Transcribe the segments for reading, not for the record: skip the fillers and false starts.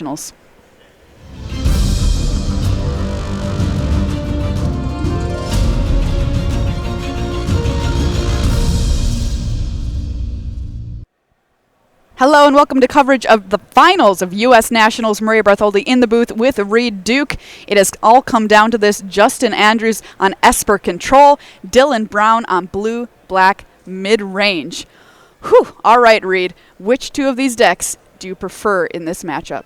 Nationals. Hello and welcome to coverage of the finals of U.S. Nationals. Maria Bartholdi in the booth with Reed Duke. It has all come down to this. Justin Andrews on Esper Control, Dylan Brown on Blue Black Mid-Range. Whew. All right, Reed. Which two of these decks do you prefer in this matchup?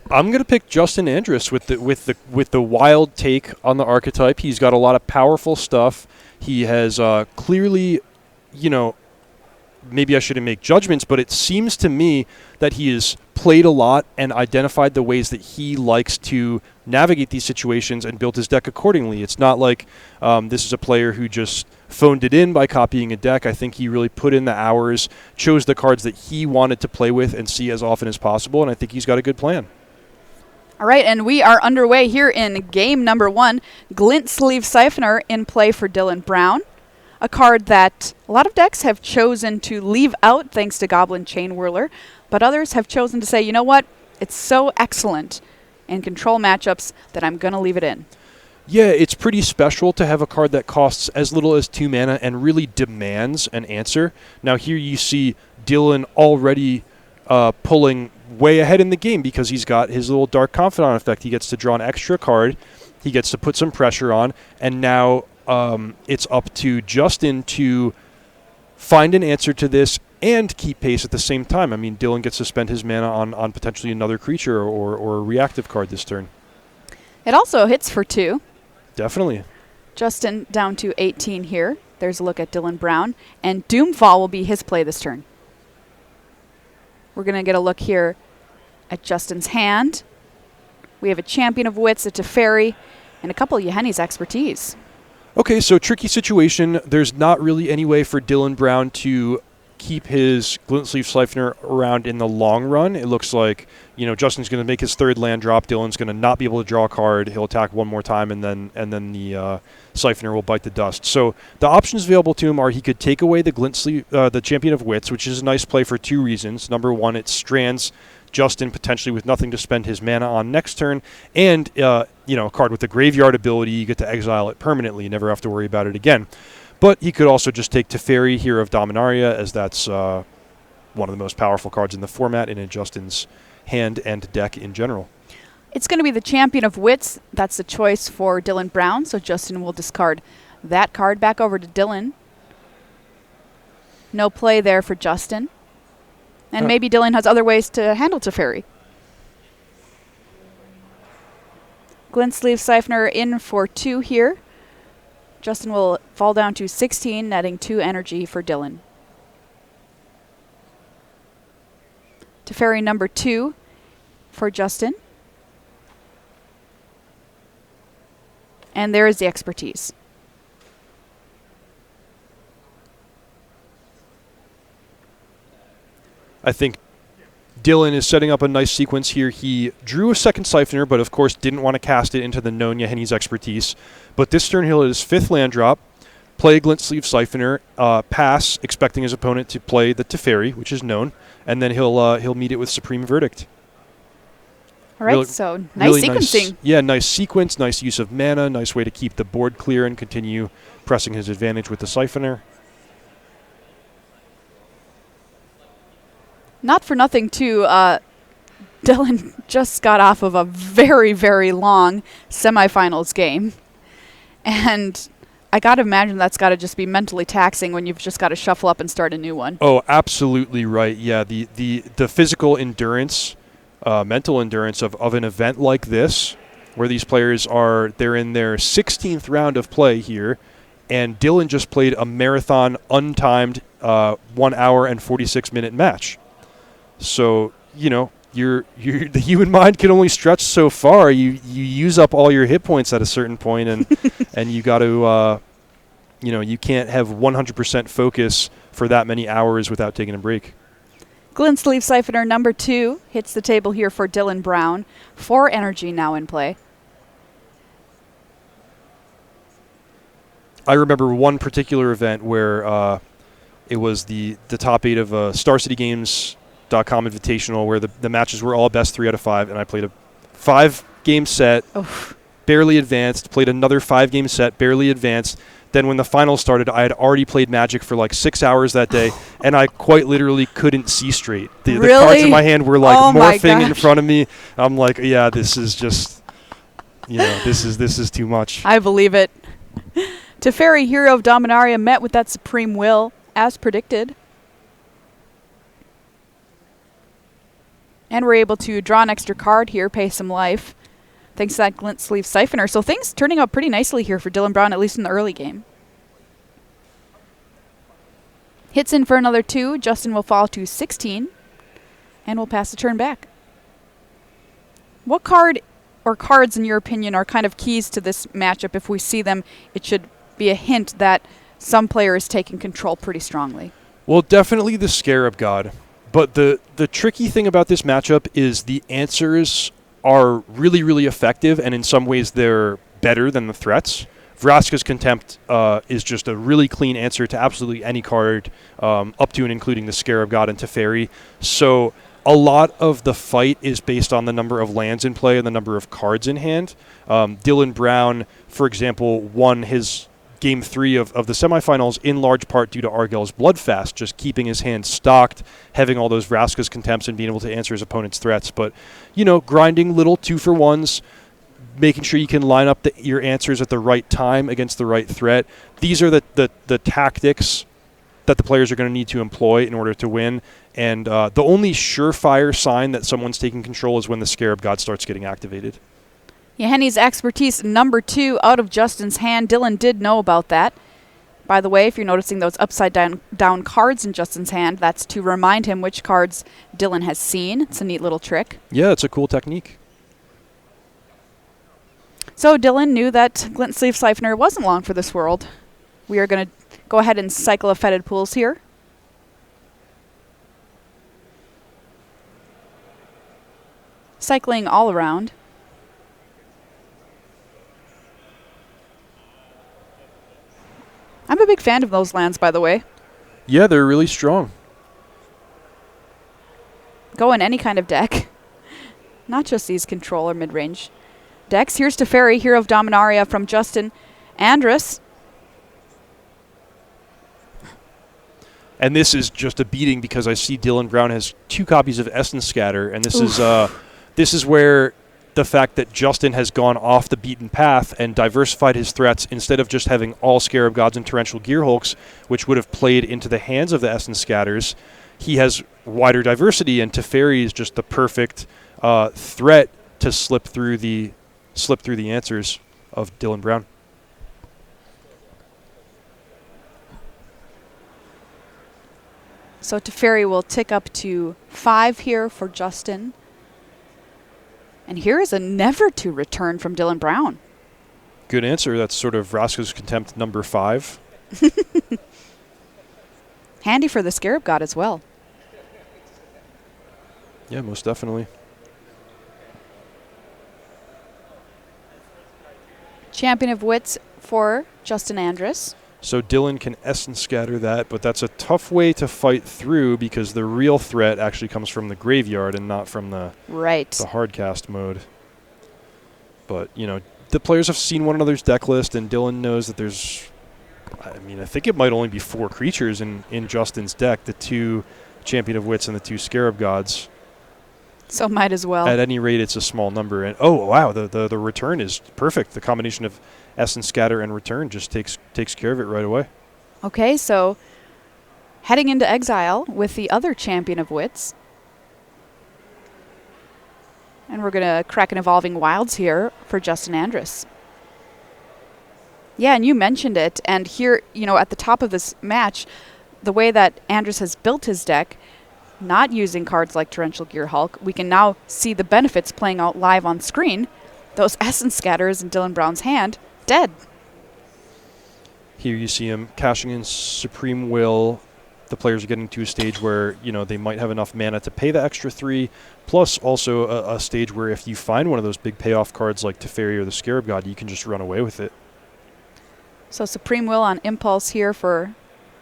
I'm going to pick Justin Andrews with the wild take on the archetype. He's got a lot of powerful stuff. He has clearly, maybe I shouldn't make judgments, but it seems to me that he has played a lot and identified the ways that he likes to navigate these situations and built his deck accordingly. It's not like this is a player who just phoned it in by copying a deck. I think he really put in the hours, chose the cards that he wanted to play with and see as often as possible, and I think he's got a good plan. All right, and we are underway here in game number one. Glint Sleeve Siphoner in play for Dylan Brown, a card that a lot of decks have chosen to leave out thanks to Goblin Chain Whirler, but others have chosen to say, you know what, it's so excellent in control matchups that I'm going to leave it in. Yeah, it's pretty special to have a card that costs as little as 2 mana and really demands an answer. Now here you see Dylan already pulling way ahead in the game because he's got his little Dark Confidant effect. He gets to draw an extra card, he gets to put some pressure on, and now it's up to Justin to find an answer to this and keep pace at the same time. I mean, Dylan gets to spend his mana on potentially another creature or a reactive card this turn. It also hits for 2. Definitely. Justin down to 18 here. There's a look at Dylan Brown, and Doomfall will be his play this turn. We're going to get a look here at Justin's hand. We have a Champion of Wits, a Teferi, and a couple of Yahenni's Expertise. Okay, so tricky situation. There's not really any way for Dylan Brown to keep his Glint Sleeve Siphoner around in the long run. It looks like, Justin's going to make his third land drop. Dylan's going to not be able to draw a card. He'll attack one more time, and then the Siphoner will bite the dust. So the options available to him are he could take away the Glint Sleeve, the Champion of Wits, which is a nice play for 2 reasons. Number one, it strands Justin potentially with nothing to spend his mana on next turn, and a card with the graveyard ability, you get to exile it permanently. You never have to worry about it again. But he could also just take Teferi, Hero of Dominaria, as that's one of the most powerful cards in the format and in Justin's hand and deck in general. It's going to be the Champion of Wits. That's the choice for Dylan Brown, so Justin will discard that card. Back over to Dylan. No play there for Justin. And maybe Dylan has other ways to handle Teferi. Glint Sleeve Siphoner in for 2 here. Justin will fall down to 16, netting 2 energy for Dylan. Teferi number 2 for Justin. And there is the Expertise. I think Dylan is setting up a nice sequence here. He drew a second Siphoner, but of course didn't want to cast it into the known Yahenni's Expertise. But this turn he'll hit his 5th land drop, play Glint Sleeve Siphoner, pass, expecting his opponent to play the Teferi, which is known, and then he'll meet it with Supreme Verdict. All right, so nice really sequencing. Nice sequence, nice use of mana, nice way to keep the board clear and continue pressing his advantage with the Siphoner. Not for nothing, too. Dylan just got off of a very, very long semifinals game. And I got to imagine that's got to just be mentally taxing when you've just got to shuffle up and start a new one. Oh, absolutely right. Yeah, the physical endurance, mental endurance of an event like this, where these players they're in their 16th round of play here, and Dylan just played a marathon, untimed, 1 hour and 46-minute match. So, the human mind can only stretch so far. You use up all your hit points at a certain point, and and you got to, you can't have 100% focus for that many hours without taking a break. Glint Sleeve Siphoner number 2 hits the table here for Dylan Brown. 4 energy now in play. I remember one particular event where it was the top 8 of Star City Games Invitational where the matches were all best 3 out of 5, and I played a 5-game set, barely advanced, played another 5-game set, barely advanced. Then when the finals started, I had already played Magic for like 6 hours that day, and I quite literally couldn't see straight. The cards in my hand were like morphing in front of me. I'm like, yeah, this is just, this is too much. I believe it. Teferi, Hero of Dominaria, met with that Supreme Will, as predicted. And we're able to draw an extra card here, pay some life, thanks to that Glint Sleeve Siphoner. So things turning out pretty nicely here for Dylan Brown, at least in the early game. Hits in for another 2. Justin will fall to 16. And we'll pass the turn back. What card or cards, in your opinion, are kind of keys to this matchup? If we see them, it should be a hint that some player is taking control pretty strongly. Well, definitely the Scarab God. But the tricky thing about this matchup is the answers are really, really effective, and in some ways they're better than the threats. Vraska's Contempt is just a really clean answer to absolutely any card, up to and including the Scarab God and Teferi. So a lot of the fight is based on the number of lands in play and the number of cards in hand. Dylan Brown, for example, won his Game 3 of the semifinals in large part due to Argel's Bloodfast, just keeping his hand stocked, having all those Vraska's Contempts and being able to answer his opponent's threats. But, grinding little 2-for-1s, making sure you can line up your answers at the right time against the right threat. These are the tactics that the players are going to need to employ in order to win. And the only surefire sign that someone's taking control is when the Scarab God starts getting activated. Yahenni's Expertise, number 2 out of Justin's hand. Dylan did know about that. By the way, if you're noticing those upside down cards in Justin's hand, that's to remind him which cards Dylan has seen. It's a neat little trick. Yeah, it's a cool technique. So Dylan knew that Glint Sleeve Siphoner wasn't long for this world. We are going to go ahead and cycle a Fetid Pools here. Cycling all around. I'm a big fan of those lands, by the way. Yeah, they're really strong. Go in any kind of deck. Not just these control or mid-range decks. Here's Teferi, Hero of Dominaria from Justin Andrus. And this is just a beating because I see Dylan Brown has 2 copies of Essence Scatter, and this is where the fact that Justin has gone off the beaten path and diversified his threats instead of just having all Scarab Gods and Torrential Gearhulks, which would have played into the hands of the Essence Scatters, he has wider diversity, and Teferi is just the perfect threat to slip through the answers of Dylan Brown. So Teferi will tick up to 5 here for Justin. And here is a never to return from Dylan Brown. Good answer. That's sort of Vraska's Contempt number 5. Handy for the Scarab God as well. Yeah, most definitely. Champion of Wits for Justin Andrus. So Dylan can Essence Scatter that, but that's a tough way to fight through because the real threat actually comes from the graveyard and not from the hardcast mode. But, the players have seen one another's deck list, and Dylan knows that there's, I think it might only be 4 creatures in Justin's deck, the 2 Champion of Wits and the 2 Scarab Gods. So might as well. At any rate, it's a small number. And oh, wow, the return is perfect. The combination of Essence Scatter and return just takes care of it right away. Okay, so heading into exile with the other Champion of Wits. And we're going to crack an Evolving Wilds here for Justin Andrus. Yeah, and you mentioned it. And here, at the top of this match, the way that Andrus has built his deck, not using cards like Torrential Gearhulk, we can now see the benefits playing out live on screen. Those Essence Scatters in Dylan Brown's hand, dead. Here you see him cashing in Supreme Will. The players are getting to a stage where, they might have enough mana to pay the extra 3, plus also a stage where if you find one of those big payoff cards like Teferi or the Scarab God, you can just run away with it. So Supreme Will on Impulse here for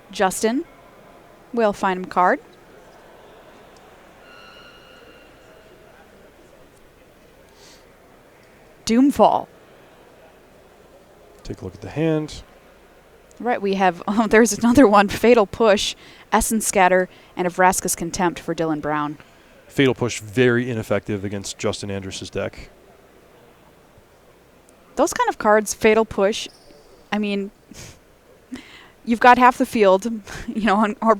Justin. We'll find him a card. Doomfall. Take a look at the hand. Right, we have, there's another one, Fatal Push, Essence Scatter, and a Vraska's Contempt for Dylan Brown. Fatal Push, very ineffective against Justin Andrus' deck. Those kind of cards, Fatal Push, I mean, you've got half the field,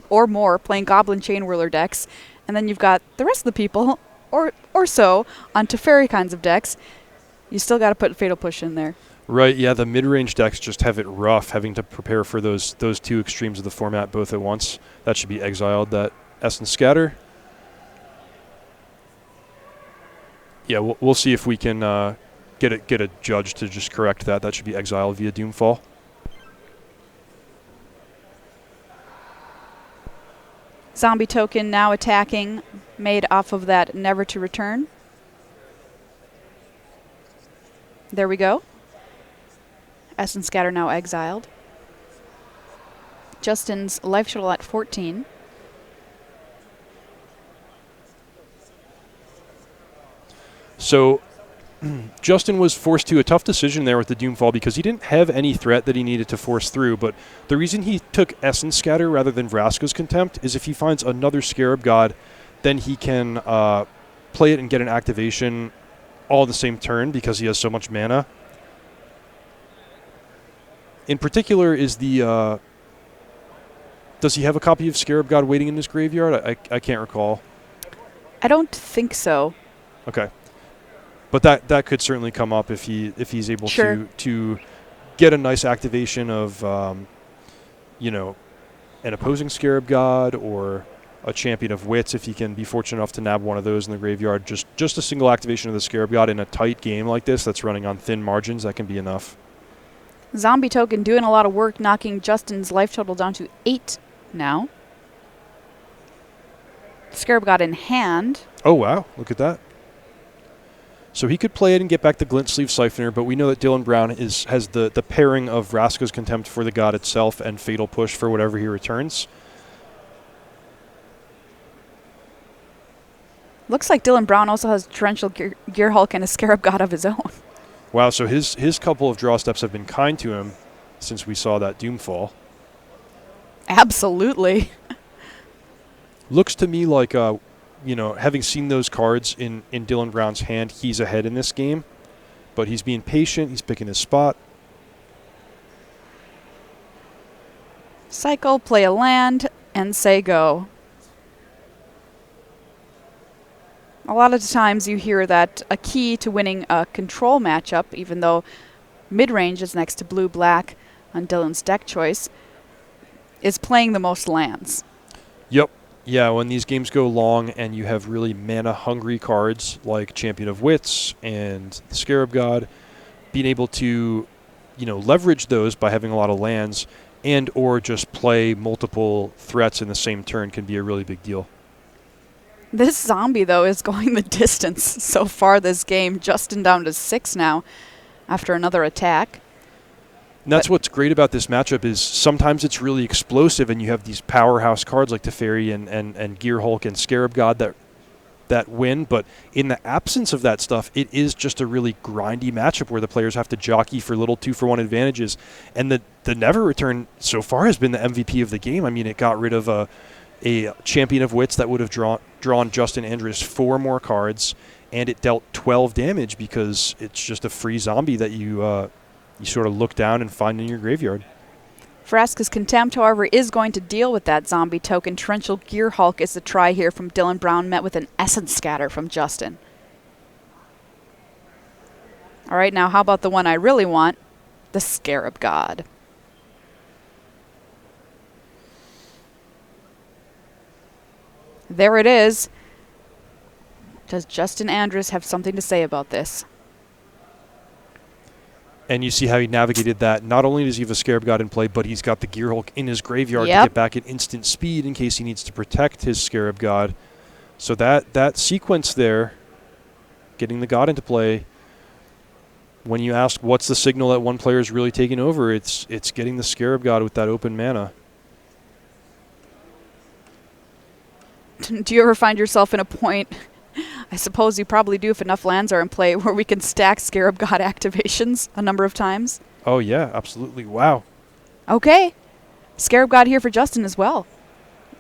or more, playing Goblin Chainwhirler decks, and then you've got the rest of the people, or so, on Teferi kinds of decks. You still got to put Fatal Push in there. Right, yeah, the mid-range decks just have it rough, having to prepare for those two extremes of the format both at once. That should be exiled, that Essence Scatter. Yeah, we'll see if we can get a judge to just correct that. That should be exiled via Doomfall. Zombie token now attacking, made off of that Never to Return. There we go. Essence Scatter now exiled. Justin's life total at 14. So Justin was forced to a tough decision there with the Doomfall because he didn't have any threat that he needed to force through. But the reason he took Essence Scatter rather than Vraska's Contempt is if he finds another Scarab God, then he can play it and get an activation all the same turn because he has so much mana. In particular, is the does he have a copy of Scarab God waiting in his graveyard? I can't recall. I don't think so. Okay, but that could certainly come up if he's able Sure. to get a nice activation of an opposing Scarab God or a Champion of Wits if he can be fortunate enough to nab one of those in the graveyard. Just a single activation of the Scarab God in a tight game like this that's running on thin margins, that can be enough. Zombie token doing a lot of work, knocking Justin's life total down to 8 now. Scarab God in hand. Oh, wow. Look at that. So he could play it and get back the Glint Sleeve Siphoner, but we know that Dylan Brown has the pairing of Vraska's Contempt for the God itself and Fatal Push for whatever he returns. Looks like Dylan Brown also has Torrential Gearhulk and a Scarab God of his own. Wow, so his couple of draw steps have been kind to him since we saw that Doomfall. Absolutely. Looks to me like, having seen those cards in Dylan Brown's hand, he's ahead in this game. But he's being patient. He's picking his spot. Cycle, play a land, and say go. A lot of the times you hear that a key to winning a control matchup, even though mid-range is next to blue-black on Dylan's deck choice, is playing the most lands. Yep. Yeah, when these games go long and you have really mana-hungry cards like Champion of Wits and the Scarab God, being able to, leverage those by having a lot of lands and or just play multiple threats in the same turn can be a really big deal. This zombie, though, is going the distance so far this game. Justin down to 6 now after another attack. And that's what's great about this matchup is sometimes it's really explosive and you have these powerhouse cards like Teferi and Gearhulk and Scarab God that win. But in the absence of that stuff, it is just a really grindy matchup where the players have to jockey for little 2-for-1 advantages. And the Never Return so far has been the MVP of the game. I mean, it got rid of a Champion of Wits that would have drawn Justin Andrus 4 more cards, and it dealt 12 damage because it's just a free zombie that you sort of look down and find in your graveyard. Vraska's Contempt, however, is going to deal with that zombie token. Torrential Gearhulk is the try here from Dylan Brown, met with an Essence Scatter from Justin. All right, now how about the one I really want, the Scarab God? There it is. Does Justin Andrus have something to say about this? And you see how he navigated that. Not only does he have a Scarab God in play, but he's got the Gearhulk in his graveyard to get back at instant speed in case he needs to protect his Scarab God. So that sequence there, getting the God into play, when you ask what's the signal that one player is really taking over, it's getting the Scarab God with that open mana. Do you ever find yourself in a point I suppose you probably do if enough lands are in play where we can stack Scarab God activations a number of times. Oh, yeah, absolutely. Wow. Okay. Scarab God here for Justin as well.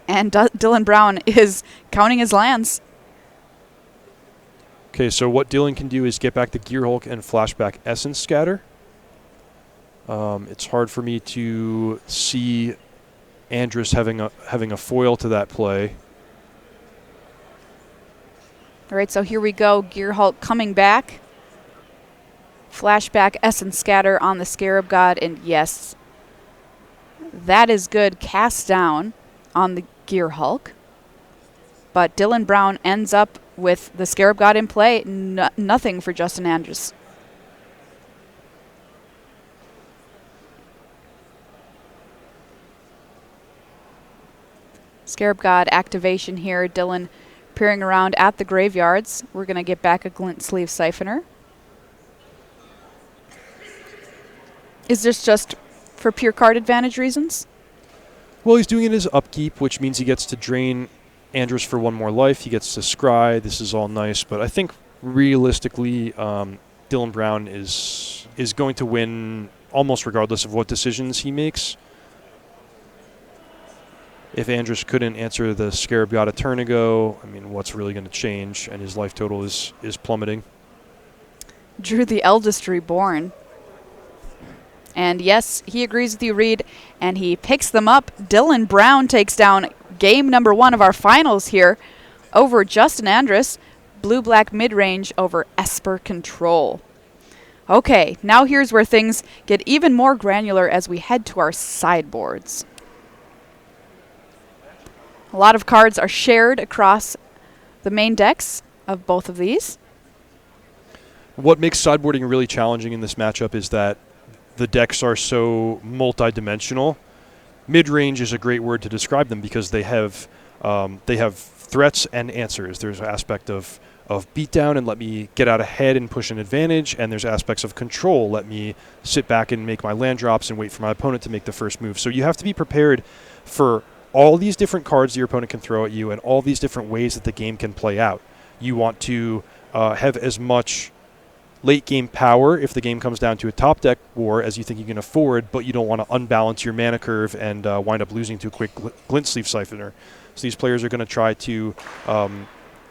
And Dylan Brown is counting his lands. Okay, so what Dylan can do is get back the Gearhulk and flashback Essence Scatter. It's hard for me to see Andrus having a foil to that play. All right, so here we go. Gearhulk coming back. Flashback Essence Scatter on the Scarab God, and yes, that is good. Cast down on the Gearhulk. But Dylan Brown ends up with the Scarab God in play. Nothing for Justin Andrus. Scarab God activation here. Dylan peering around at the graveyards. We're going to get back a Glint Sleeve Siphoner. Is this just for pure card advantage reasons? Well, he's doing it as upkeep, which means he gets to drain Andrus for one more life. He gets to scry. This is all nice, but I think realistically, Dylan Brown is going to win almost regardless of what decisions he makes. If Andrus couldn't answer the Scarab God a turn ago, I mean, what's really going to change? And his life total is plummeting. Drew the Eldest Reborn. And yes, he agrees with you, Reed, and he picks them up. Dylan Brown takes down game number 1 of our finals here over Justin Andrus. Blue-black mid-range over Esper Control. Okay, now here's where things get even more granular as we head to our sideboards. A lot of cards are shared across the main decks of both of these. What makes sideboarding really challenging in this matchup is that the decks are so multi-dimensional. Mid-range is a great word to describe them because they have threats and answers. There's an aspect of beatdown and let me get out ahead and push an advantage, and there's aspects of control. Let me sit back and make my land drops and wait for my opponent to make the first move. So you have to be prepared for all these different cards your opponent can throw at you and all these different ways that the game can play out. You want to have as much late game power if the game comes down to a top deck war as you think you can afford, but you don't want to unbalance your mana curve and wind up losing to a quick Glint Sleeve Siphoner. So these players are going to try to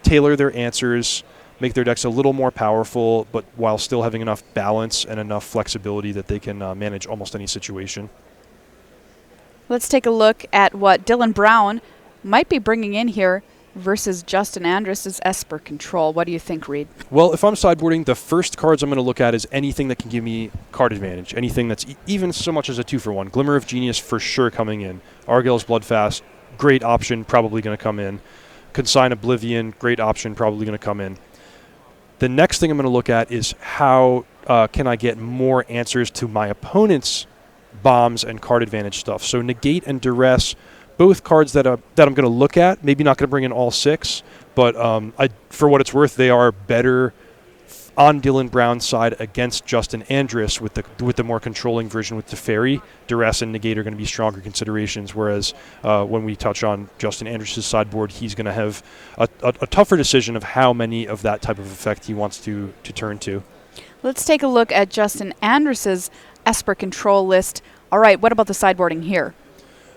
tailor their answers, make their decks a little more powerful, but while still having enough balance and enough flexibility that they can manage almost any situation. Let's take a look at what Dylan Brown might be bringing in here versus Justin Andrus' Esper Control. What do you think, Reed? Well, if I'm sideboarding, the first cards I'm going to look at is anything that can give me card advantage, anything that's even so much as a 2-for-1. Glimmer of Genius for sure coming in. Argyle's Bloodfast, great option, probably going to come in. Consign Oblivion, great option, probably going to come in. The next thing I'm going to look at is how can I get more answers to my opponent's bombs and card advantage stuff. So Negate and Duress, both cards that I'm going to look at. Maybe not going to bring in all 6, but for what it's worth, they are better on Dylan Brown's side against Justin Andrus with the more controlling version with Teferi. Duress and Negate are going to be stronger considerations, whereas when we touch on Justin Andrus' sideboard, he's going to have a tougher decision of how many of that type of effect he wants to turn to. Let's take a look at Justin Andrus' Esper Control list. All right, what about the sideboarding here?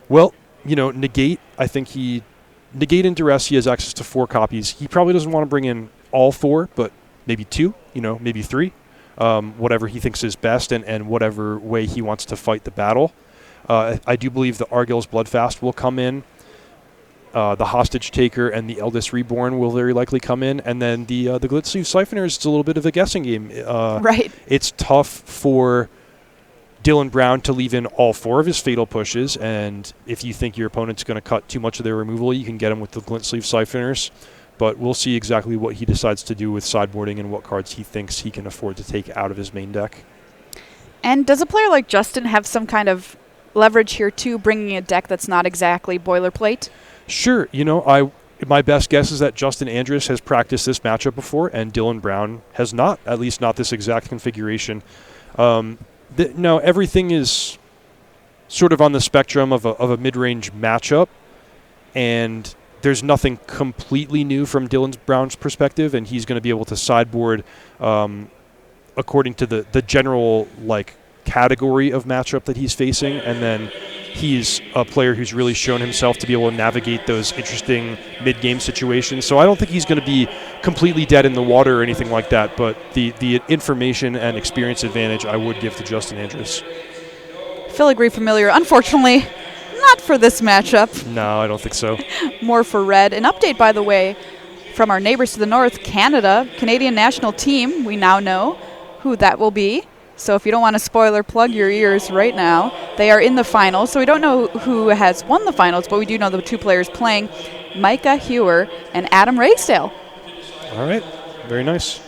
Well, Negate, I think Negate and Duress, he has access to 4 copies. He probably doesn't want to bring in all 4, but maybe 2, maybe 3, whatever he thinks is best and whatever way he wants to fight the battle. I do believe the Argyle's Bloodfast will come in. The Hostage Taker and the Eldest Reborn will very likely come in. And then the Glint Sleeve Siphoner is a little bit of a guessing game. Right. It's tough for Dylan Brown to leave in all 4 of his Fatal Pushes, and if you think your opponent's going to cut too much of their removal, you can get him with the Glint Sleeve Siphoners. But we'll see exactly what he decides to do with sideboarding and what cards he thinks he can afford to take out of his main deck. And does a player like Justin have some kind of leverage here too, bringing a deck that's not exactly boilerplate? Sure. My best guess is that Justin Andrus has practiced this matchup before, and Dylan Brown has not, at least not this exact configuration. No, everything is sort of on the spectrum of a mid-range matchup, and there's nothing completely new from Dylan Brown's perspective, and he's going to be able to sideboard according to the general category of matchup that he's facing, and then he's a player who's really shown himself to be able to navigate those interesting mid-game situations. So I don't think he's going to be completely dead in the water or anything like that, but the information and experience advantage I would give to Justin Andrus. Filigree familiar, unfortunately, not for this matchup. No, I don't think so. More for red. An update, by the way, from our neighbors to the north, Canada, Canadian national team. We now know who that will be. So if you don't want to spoiler, plug your ears right now. They are in the finals. So we don't know who has won the finals, but we do know the two players playing, Micah Hewer and Adam Ragsdale. All right. Very nice.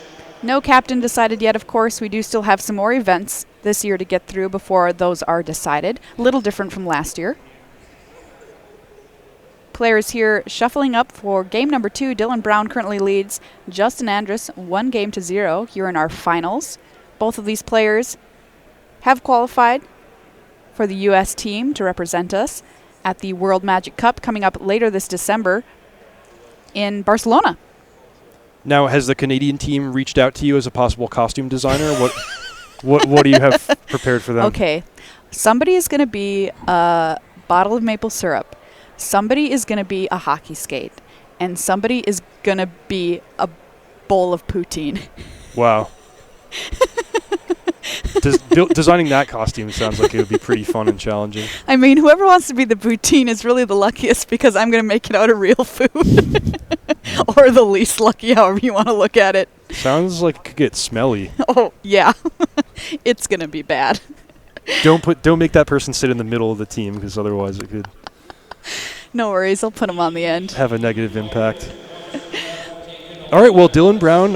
No captain decided yet, of course. We do still have some more events this year to get through before those are decided. A little different from last year. Players here shuffling up for game number 2. Dylan Brown currently leads Justin Andrus 1-0 here in our finals. Both of these players have qualified for the U.S. team to represent us at the World Magic Cup coming up later this December in Barcelona. Now, has the Canadian team reached out to you as a possible costume designer? What do you have prepared for them? Okay. Somebody is going to be a bottle of maple syrup. Somebody is going to be a hockey skate. And somebody is going to be a bowl of poutine. Wow. Designing that costume sounds like it would be pretty fun and challenging. I mean, whoever wants to be the poutine is really the luckiest because I'm going to make it out of real food. Or the least lucky, however you want to look at it. Sounds like it could get smelly. Oh, yeah. It's going to be bad. Don't make that person sit in the middle of the team because otherwise it could... No worries. I'll put him on the end. Have a negative impact. All right, well, Dylan Brown...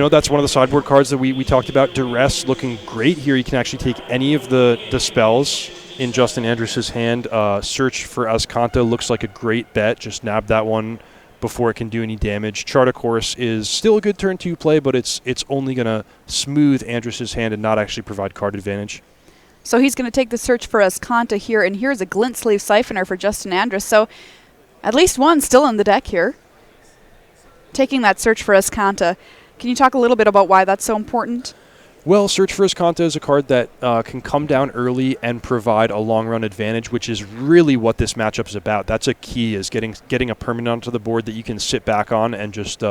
that's one of the sideboard cards that we talked about. Duress looking great here. You can actually take any of the spells in Justin Andrus' hand. Search for Azcanta looks like a great bet. Just nab that one before it can do any damage. Chart a Course is still a good turn 2 play, but it's only going to smooth Andrus' hand and not actually provide card advantage. So he's going to take the Search for Azcanta here, and here's a Glint Sleeve Siphoner for Justin Andrus. So at least one still in the deck here. Taking that Search for Azcanta. Can you talk a little bit about why that's so important? Well, Search for Azcanta is a card that can come down early and provide a long-run advantage, which is really what this matchup is about. That's a key, is getting a permanent onto the board that you can sit back on and just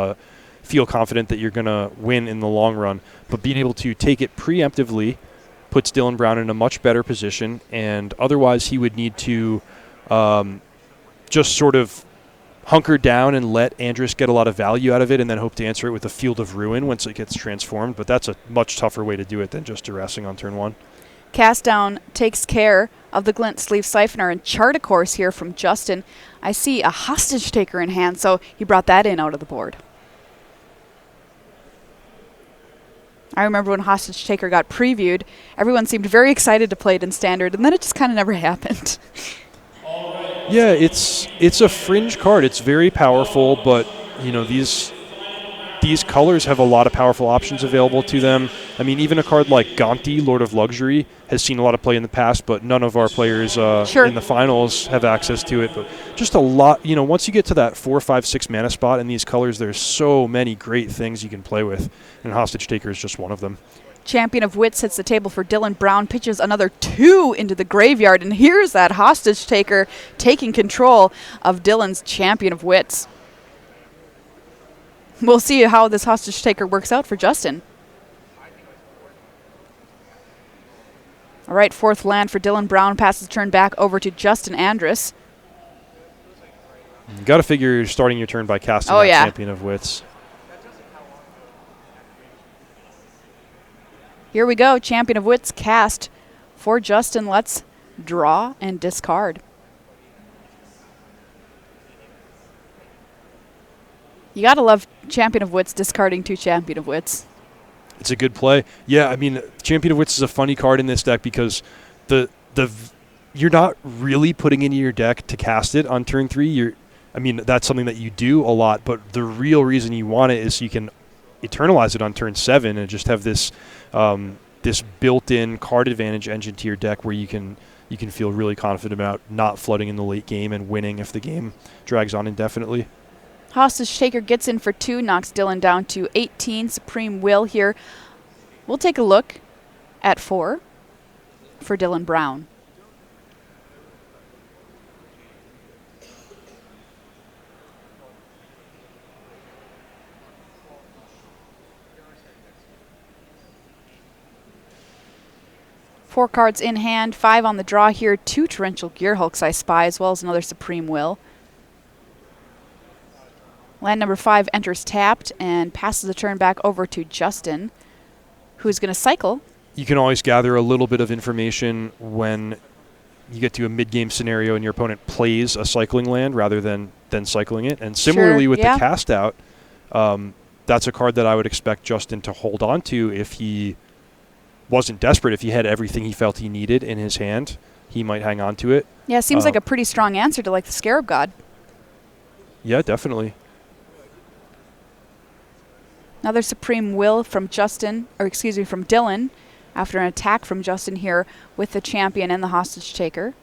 feel confident that you're going to win in the long run. But being able to take it preemptively puts Dylan Brown in a much better position, and otherwise he would need to just sort of hunker down and let Andrus get a lot of value out of it and then hope to answer it with a Field of Ruin once it gets transformed. But that's a much tougher way to do it than just duressing on turn 1. Cast Down takes care of the Glint Sleeve Siphoner, and Chart a Course here from Justin. I see a Hostage Taker in hand, so he brought that in out of the board. I remember when Hostage Taker got previewed, everyone seemed very excited to play it in Standard, and then it just kind of never happened. Yeah, it's a fringe card. It's very powerful, but these colors have a lot of powerful options available to them. I mean, even a card like Gonti, Lord of Luxury, has seen a lot of play in the past, but none of our players in the finals have access to it. But just a lot, once you get to that 4, 5, 6 mana spot in these colors, there's so many great things you can play with, and Hostage Taker is just one of them. Champion of Wits hits the table for Dylan Brown, pitches another 2 into the graveyard, and here's that Hostage Taker taking control of Dylan's Champion of Wits. We'll see how this Hostage Taker works out for Justin. All right, 4th land for Dylan Brown, passes the turn back over to Justin Andrus. You got to figure you're starting your turn by casting Champion of Wits. Here we go, Champion of Wits cast for Justin. Let's draw and discard. You gotta love Champion of Wits discarding 2 Champion of Wits. It's a good play. Yeah, I mean, Champion of Wits is a funny card in this deck because you're not really putting into your deck to cast it on turn 3. That's something that you do a lot, but the real reason you want it is so you can eternalize it on turn 7 and just have this this built-in card advantage engine to your deck where you can you can feel really confident about not flooding in the late game and winning if the game drags on indefinitely. Hostage Taker gets in for 2, knocks Dylan down to 18. Supreme Will here. We'll take a look at 4 for Dylan Brown. Four cards in hand, 5 on the draw here. 2 Torrential Gearhulks I spy, as well as another Supreme Will. Land number 5 enters tapped and passes the turn back over to Justin, who's going to cycle. You can always gather a little bit of information when you get to a mid-game scenario and your opponent plays a cycling land rather than cycling it. And similarly with the cast out, that's a card that I would expect Justin to hold on to if he wasn't desperate. If he had everything he felt he needed in his hand, he might hang on to it. Yeah, seems like a pretty strong answer to like the Scarab God. Yeah, definitely. Another Supreme Will from Justin, or excuse me, from Dylan, after an attack from Justin here with the Champion and the Hostage Taker.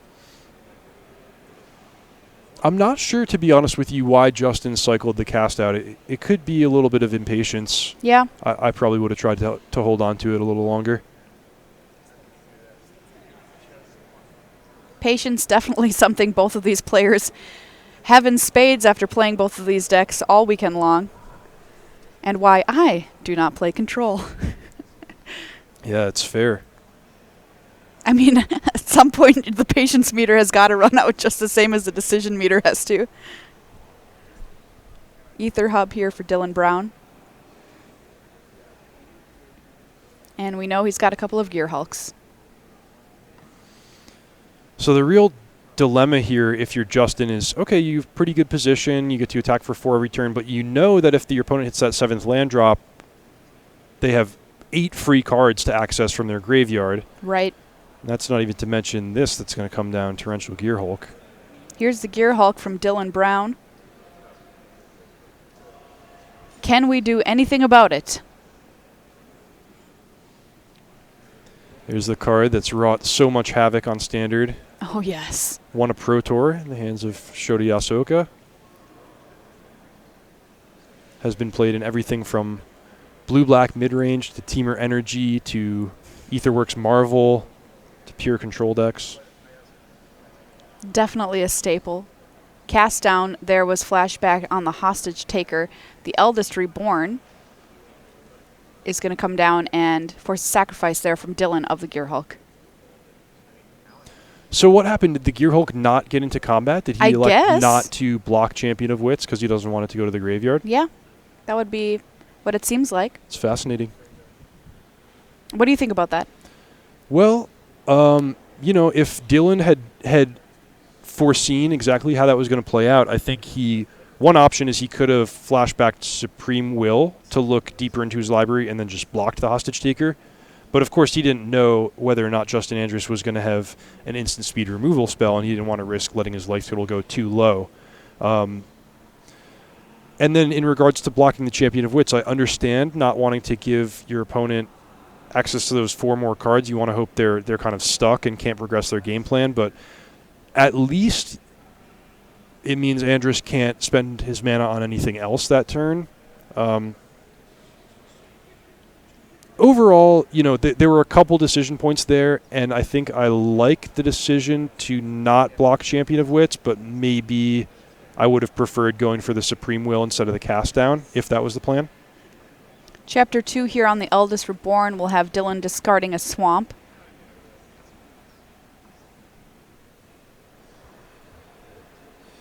I'm not sure, to be honest with you, why Justin cycled the cast out. It could be a little bit of impatience. Yeah. I probably would have tried to hold on to it a little longer. Patience, definitely something both of these players have in spades after playing both of these decks all weekend long. And why I do not play Control. Yeah, it's fair. I mean, at some point, the patience meter has got to run out just the same as the decision meter has to. Ether Hub here for Dylan Brown. And we know he's got a couple of Gearhulks. So the real dilemma here, if you're Justin, is, okay, you have pretty good position, you get to attack for 4 every turn, but you know that if your opponent hits that 7th land drop, they have 8 free cards to access from their graveyard. Right. And that's not even to mention this that's going to come down, Torrential Gearhulk. Here's the Gearhulk from Dylan Brown. Can we do anything about it? There's the card that's wrought so much havoc on Standard. Oh, yes. Won a Pro Tour in the hands of Shota Yasuoka. Has been played in everything from blue-black mid-range to Teamer Energy to Aetherworks Marvel to pure control decks. Definitely a staple. Cast down, there was flashback on the Hostage Taker. The Eldest Reborn is going to come down and force a sacrifice there from Dylan of the Gearhulk. So what happened? Did the Gearhulk not get into combat? Did he elect not to block Champion of Wits because he doesn't want it to go to the graveyard? Yeah, that would be what it seems like. It's fascinating. What do you think about that? Well, you know, if Dylan had foreseen exactly how that was going to play out, I think one option is he could have flashbacked Supreme Will to look deeper into his library and then just blocked the Hostage Taker. But, of course, he didn't know whether or not Justin Andrus was going to have an instant speed removal spell, and he didn't want to risk letting his life total go too low. And then in regards to blocking the Champion of Wits, I understand not wanting to give your opponent access to those 4 more cards. You want to hope they're kind of stuck and can't progress their game plan, but at least it means Andrus can't spend his mana on anything else that turn. Overall, you know, there were a couple decision points there, and I think I like the decision to not block Champion of Wits, but maybe I would have preferred going for the Supreme Will instead of the cast down, if that was the plan. Chapter 2 here on the Eldest Reborn will have Dylan discarding a swamp.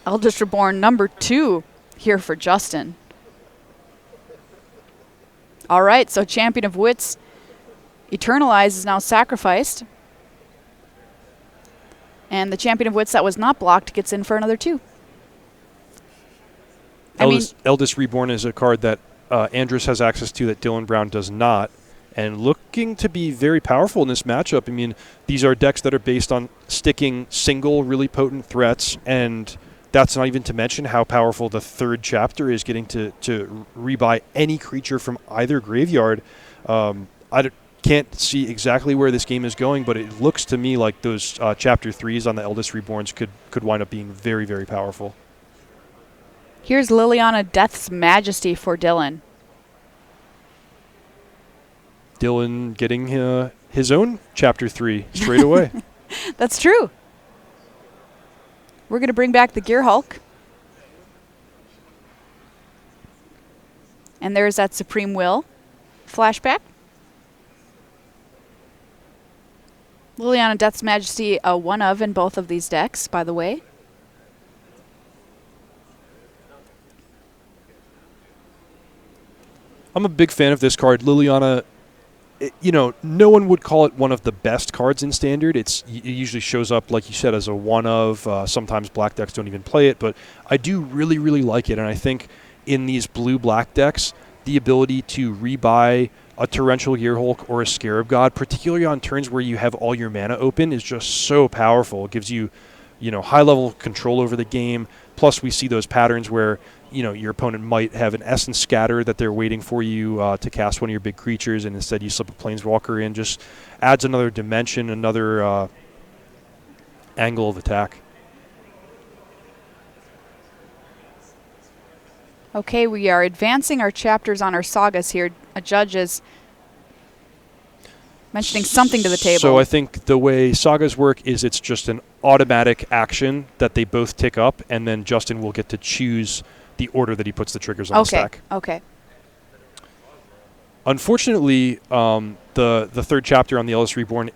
Eldest Reborn number 2 here for Justin. All right, so Champion of Wits Eternalize is now sacrificed. And the Champion of Wits that was not blocked gets in for another 2. Eldest Reborn is a card that Andrus has access to that Dylan Brown does not, and looking to be very powerful in this matchup. I mean, these are decks that are based on sticking single really potent threats, and that's not even to mention how powerful the 3rd chapter is, getting to rebuy any creature from either graveyard. can't see exactly where this game is going, but it looks to me like those Chapter 3s on the Eldest Reborns could wind up being very, very powerful. Here's Liliana Death's Majesty for Dylan. Dylan getting his own Chapter 3 straight away. That's true. We're going to bring back the Gear Hulk. And there's that Supreme Will flashback. Liliana Death's Majesty, a one of in both of these decks, by the way. I'm a big fan of this card. Liliana, no one would call it one of the best cards in Standard. It usually shows up, like you said, as a one of. Sometimes black decks don't even play it, but I do really, really like it. And I think in these blue-black decks, the ability to rebuy a Torrential Gearhulk or a Scarab God, particularly on turns where you have all your mana open, is just so powerful. It gives you, high-level control over the game. Plus, we see those patterns where your opponent might have an Essence Scatter that they're waiting for you to cast one of your big creatures, and instead you slip a Planeswalker in. Just adds another dimension, another angle of attack. Okay, we are advancing our chapters on our sagas here. A judge is mentioning something to the table. So I think the way sagas work is it's just an automatic action that they both tick up, and then Justin will get to choose the order that he puts the triggers on the stack. Okay. Unfortunately, the third chapter on the Eldest Reborn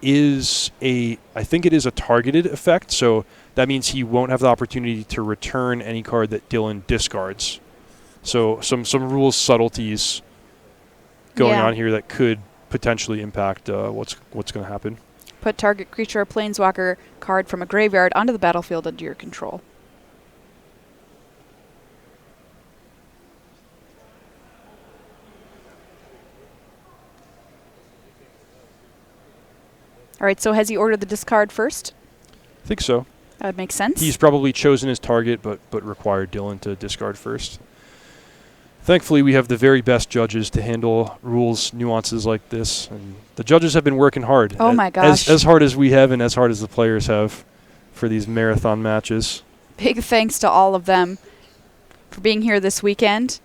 I think it is a targeted effect, so that means he won't have the opportunity to return any card that Dylan discards. So some rules subtleties going on here that could potentially impact what's going to happen. Put target creature or planeswalker card from a graveyard onto the battlefield under your control. All right, so has he ordered the discard first? I think so. That would make sense. He's probably chosen his target, but required Dylan to discard first. Thankfully, we have the very best judges to handle rules nuances like this, and the judges have been working hard. Oh my gosh. As hard as we have and as hard as the players have for these marathon matches. Big thanks to all of them for being here this weekend.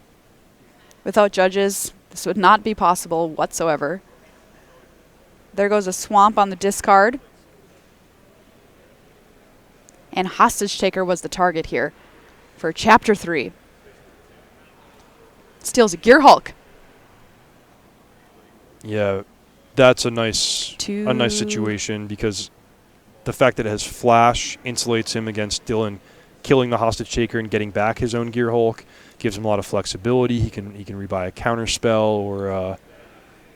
Without judges, this would not be possible whatsoever. There goes a Swamp on the discard. And Hostage Taker was the target here for Chapter 3. Steals a Gearhulk. Yeah, that's a nice situation, because the fact that it has Flash insulates him against Dylan killing the Hostage Taker and getting back his own Gearhulk. Gives him a lot of flexibility. He can rebuy a counter spell or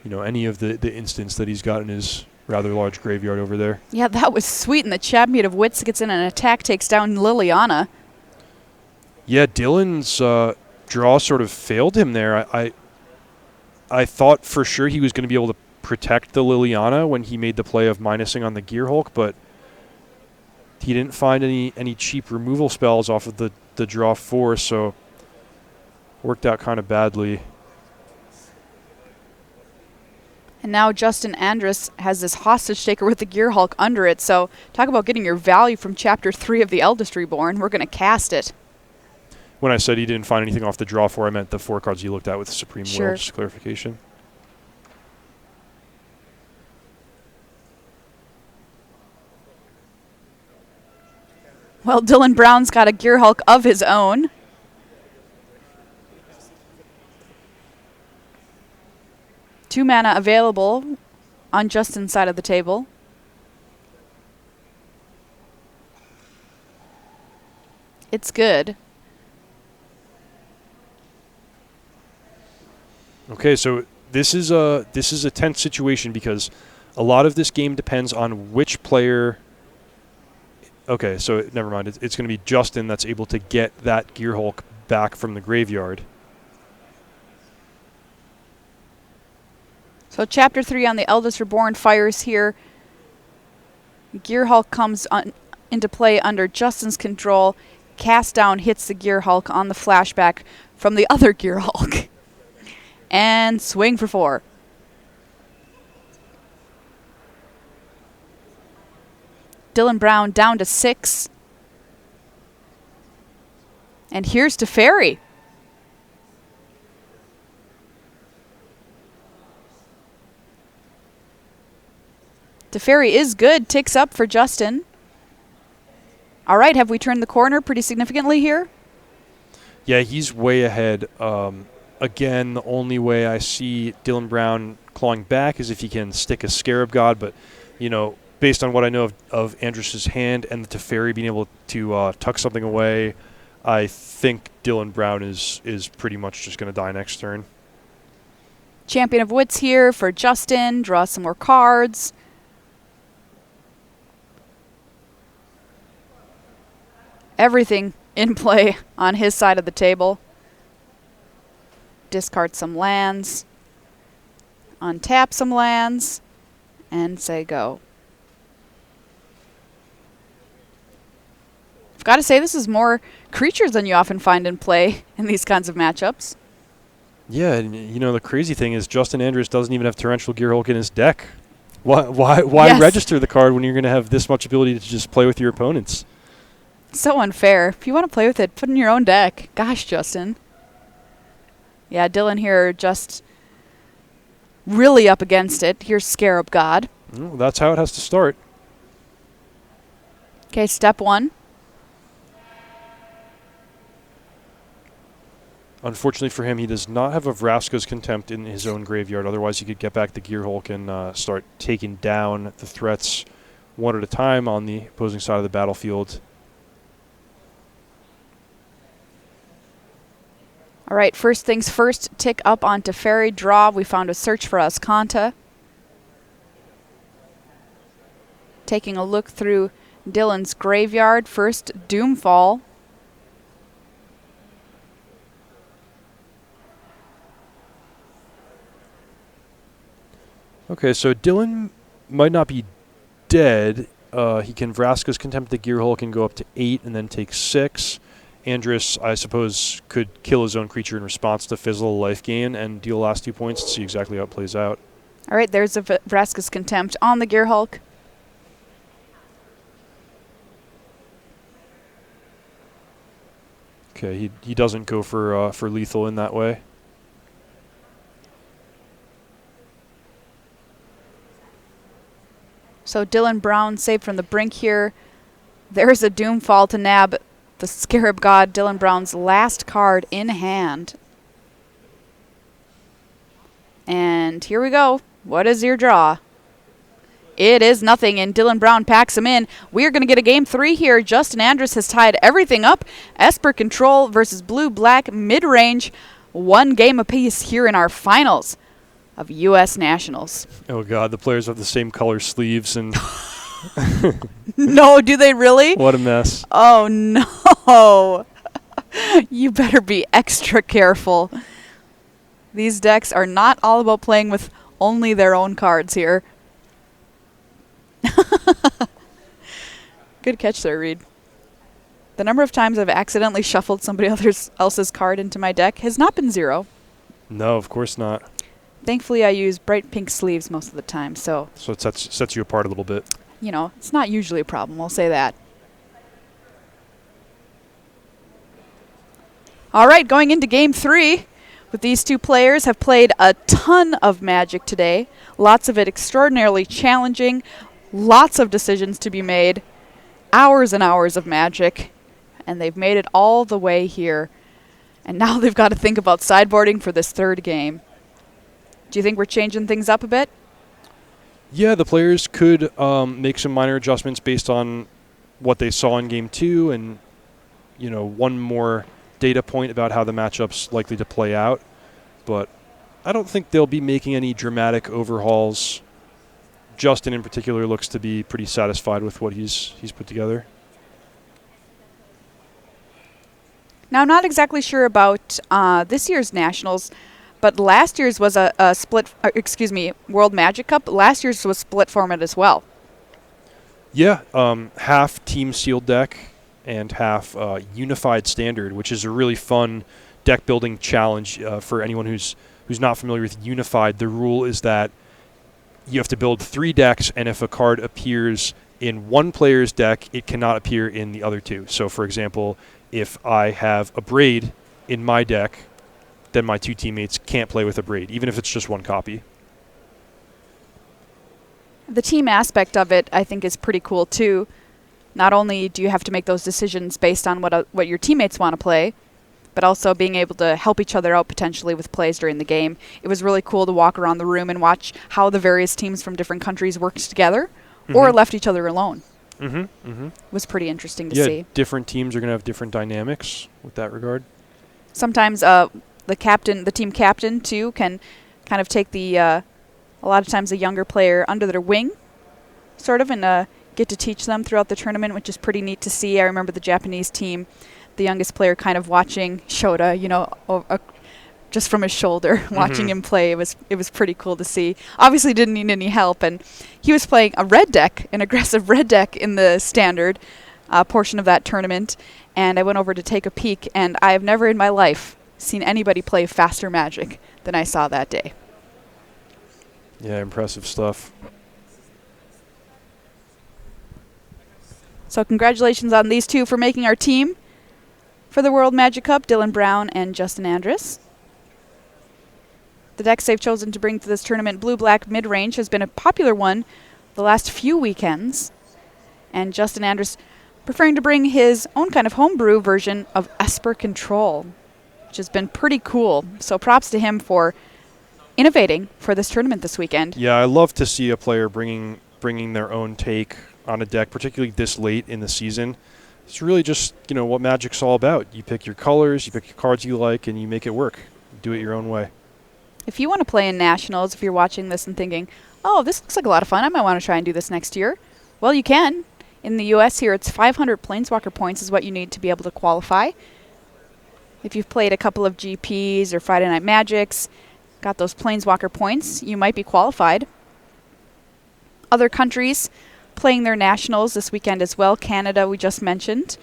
any of the instants that he's got in his rather large graveyard over there. Yeah, that was sweet. And the Champion of Wits gets in an attack, takes down Liliana. Yeah, Dylan's draw sort of failed him there. I thought for sure he was going to be able to protect the Liliana when he made the play of minusing on the Gearhulk, but he didn't find any cheap removal spells off of the draw 4, so worked out kind of badly. And now Justin Andrus has this Hostage Taker with the Gearhulk under it. So talk about getting your value from Chapter 3 of the Eldest Reborn. We're going to cast it. When I said he didn't find anything off the draw 4, I meant the 4 cards you looked at with Supreme Will, just clarification. Well, Dylan Brown's got a Gearhulk of his own. Two mana available on Justin's side of the table. It's good. Okay, so this is a tense situation because a lot of this game depends on which player. Okay, so never mind. It's going to be Justin that's able to get that Gearhulk back from the graveyard. So Chapter 3 on the Eldest Reborn fires here. Gearhulk comes into play under Justin's control. Cast down hits the Gearhulk on the flashback from the other Gearhulk. And swing for 4. Dylan Brown down to 6. And here's Teferi. Teferi is good. Ticks up for Justin. All right, have we turned the corner pretty significantly here? Yeah, he's way ahead. Again, the only way I see Dylan Brown clawing back is if he can stick a Scarab God, but, you know, based on what I know of Andrus's hand and the Teferi being able to tuck something away, I think Dylan Brown is pretty much just going to die next turn. Champion of Wits here for Justin. Draw some more cards. Everything in play on his side of the table. Discard some lands. Untap some lands. And say go. I've got to say, this is more creatures than you often find in play in these kinds of matchups. Yeah, and you know, the crazy thing is Justin Andrus doesn't even have Torrential Gearhulk in his deck. Why Yes. register the card when you're going to have this much ability to just play with your opponents? So unfair. If you want to play with it, put it in your own deck. Gosh, Justin. Yeah, Dylan here just really up against it. Here's Scarab God. Well, that's how it has to start. Okay, step 1. Unfortunately for him, he does not have a Vraska's Contempt in his own graveyard. Otherwise, he could get back the Gearhulk and start taking down the threats one at a time on the opposing side of the battlefield. All right, first things first, tick up on Teferi. Draw. We found a Search for Azcanta. Taking a look through Dylan's graveyard. First, Doomfall. Okay, so Dylan might not be dead. He can Vraska's Contempt the Gearhulk and go up to 8 and then take 6. Andrus, I suppose, could kill his own creature in response to Fizzle life gain and deal the last 2 points to see exactly how it plays out. All right, there's a Vraska's Contempt on the Gearhulk. Okay, he doesn't go for lethal in that way. So Dylan Brown saved from the brink here. There's a Doomfall to nab the Scarab God, Dylan Brown's last card in hand. And here we go. What is your draw? It is nothing, and Dylan Brown packs him in. We are going to get a game 3 here. Justin Andrus has tied everything up. Esper Control versus Blue-Black mid-range. 1 game apiece here in our finals of U.S. Nationals. Oh, God, the players have the same color sleeves, and No, do they really? what a mess. Oh, no. You better be extra careful. These decks are not all about playing with only their own cards here. Good catch there, Reed. The number of times I've accidentally shuffled somebody else's card into my deck has not been 0. No, of course not. Thankfully, I use bright pink sleeves most of the time, so, So it sets you apart a little bit. you know, it's not usually a problem. We'll say that. All right, going into game 3. With these two players have played a ton of Magic today. Lots of it extraordinarily challenging. Lots of decisions to be made. Hours and hours of Magic. And they've made it all the way here. And now they've got to think about sideboarding for this 3rd game. Do you think we're changing things up a bit? Yeah, the players could make some minor adjustments based on what they saw in Game 2 and, you know, one more data point about how the matchup's likely to play out. But I don't think they'll be making any dramatic overhauls. Justin, in particular, looks to be pretty satisfied with what he's put together. Now, I'm not exactly sure about this year's Nationals, but last year's was a split, World Magic Cup. Last year's was split format as well. Yeah, half team sealed deck and half unified standard, which is a really fun deck building challenge for anyone who's not familiar with unified. The rule is that you have to build 3 decks, and if a card appears in one player's deck, it cannot appear in the other two. So, for example, if I have a Braid in my deck, then my two teammates can't play with a Braid, even if it's just one copy. The team aspect of it, I think, is pretty cool, too. Not only do you have to make those decisions based on what your teammates want to play, but also being able to help each other out potentially with plays during the game. It was really cool to walk around the room and watch how the various teams from different countries worked together or left each other alone. It was pretty interesting to see. Different teams are going to have different dynamics with that regard. Sometimes the team captain, too, can kind of take a lot of times a younger player under their wing, sort of, and get to teach them throughout the tournament, which is pretty neat to see. I remember the Japanese team, the youngest player kind of watching Shota, just from his shoulder, watching him play. It was pretty cool to see. Obviously didn't need any help, and he was playing a red deck, an aggressive red deck in the standard portion of that tournament, and I went over to take a peek, and I have never in my life seen anybody play faster Magic than I saw that day. Yeah, impressive stuff. So congratulations on these two for making our team for the World Magic Cup, Dylan Brown and Justin Andrus. The decks they've chosen to bring to this tournament, Blue-Black Mid-Range, has been a popular one the last few weekends. And Justin Andrus preferring to bring his own kind of homebrew version of Esper Control, which has been pretty cool. So props to him for innovating for this tournament this weekend. Yeah, I love to see a player bringing their own take on a deck, particularly this late in the season. It's really just, what Magic's all about. You pick your colors, you pick your cards you like, and you make it work. Do it your own way. If you want to play in Nationals, if you're watching this and thinking, oh, this looks like a lot of fun, I might want to try and do this next year. Well, you can. In the U.S. here, it's 500 Planeswalker points is what you need to be able to qualify. If you've played a couple of GPs or Friday Night Magics, got those Planeswalker points, you might be qualified. Other countries playing their Nationals this weekend as well. Canada, we just mentioned,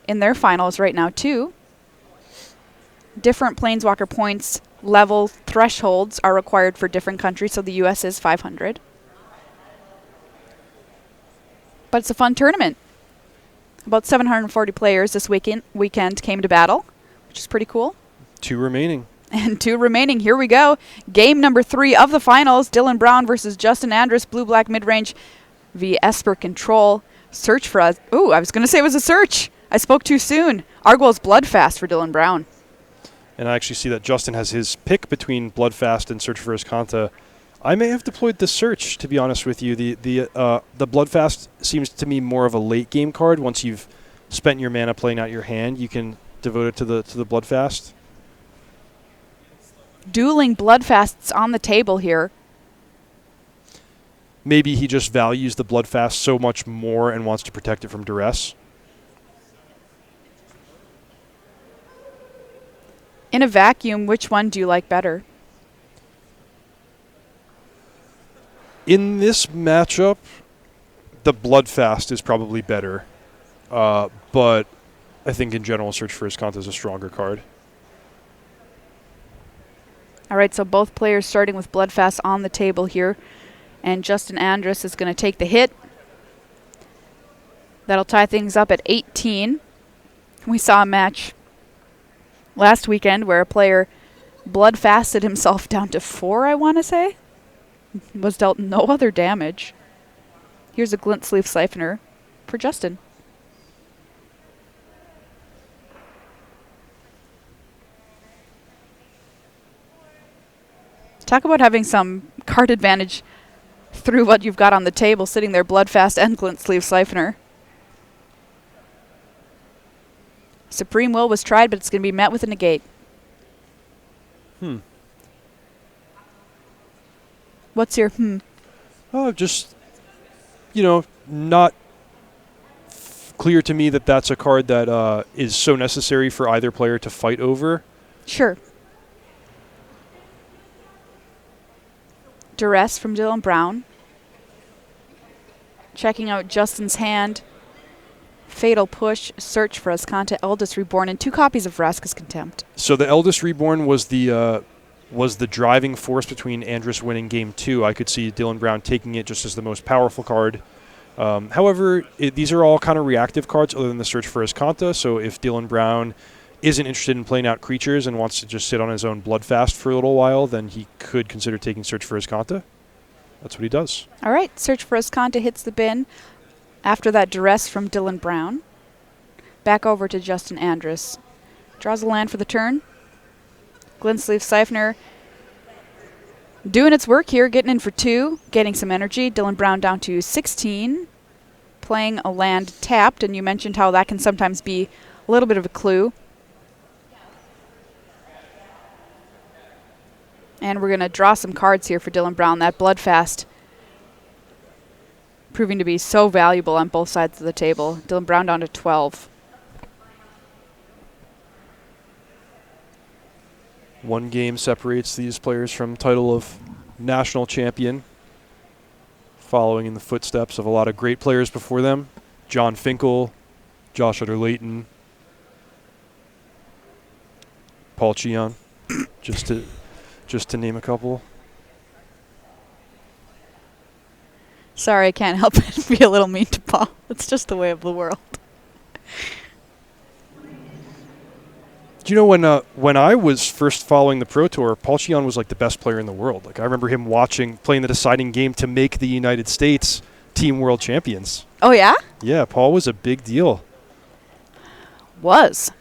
in their finals right now, too. Different Planeswalker points level thresholds are required for different countries, so the U.S. is 500. But it's a fun tournament. About 740 players this weekend came to battle, which is pretty cool. 2 remaining. And 2 remaining. Here we go. Game number 3 of the finals. Dylan Brown versus Justin Andrus. Blue-Black Mid-Range via Esper Control. Search for us. Ooh, I was going to say it was a search. I spoke too soon. Argwell's Bloodfast for Dylan Brown. And I actually see that Justin has his pick between Bloodfast and Search for Azcanta. I may have deployed the Search, to be honest with you. The Bloodfast seems to me more of a late game card. Once you've spent your mana playing out your hand, you can devote it to the Bloodfast. Dueling Bloodfasts on the table here. Maybe he just values the Bloodfast so much more and wants to protect it from duress. In a vacuum, which one do you like better? In this matchup, the Bloodfast is probably better. But I think in general, Search for Azcanta is a stronger card. All right, so both players starting with Bloodfast on the table here. And Justin Andrus is going to take the hit. That'll tie things up at 18. We saw a match last weekend where a player Bloodfasted himself down to 4, I want to say. Was dealt no other damage. Here's a Glint Sleeve Siphoner for Justin. Talk about having some card advantage through what you've got on the table, sitting there, Bloodfast and Glint Sleeve Siphoner. Supreme Will was tried, but it's going to be met with a negate. What's your Oh, just, not clear to me that that's a card that is so necessary for either player to fight over. Sure. Duress from Dylan Brown. Checking out Justin's hand. Fatal Push, Search for Azcanta, Eldest Reborn, and 2 copies of Vraska's Contempt. So the Eldest Reborn was the driving force between Andrus winning Game 2. I could see Dylan Brown taking it just as the most powerful card However, these are all kind of reactive cards other than the Search for Azcanta, so if Dylan Brown isn't interested in playing out creatures and wants to just sit on his own Bloodfast for a little while, then he could consider taking Search for Azcanta. That's what he does. All right, Search for Azcanta hits the bin after that duress from Dylan Brown. Back over to Justin Andrus. Draws a land for the turn. Glintsleeve Siphoner doing its work here, getting in for 2, getting some energy. Dylan Brown down to 16, playing a land tapped, and you mentioned how that can sometimes be a little bit of a clue. And we're going to draw some cards here for Dylan Brown. That Bloodfast proving to be so valuable on both sides of the table. Dylan Brown down to 12. One game separates these players from title of national champion, following in the footsteps of a lot of great players before them. John Finkel, Josh Utter-Layton, Paul Cheon, just to name a couple. Sorry, I can't help but be a little mean to Paul. It's just the way of the world. Do you know when I was first following the Pro Tour, Paul Cheon was like the best player in the world. Like I remember him playing the deciding game to make the United States Team World Champions. Oh, yeah? Yeah, Paul was a big deal. Was.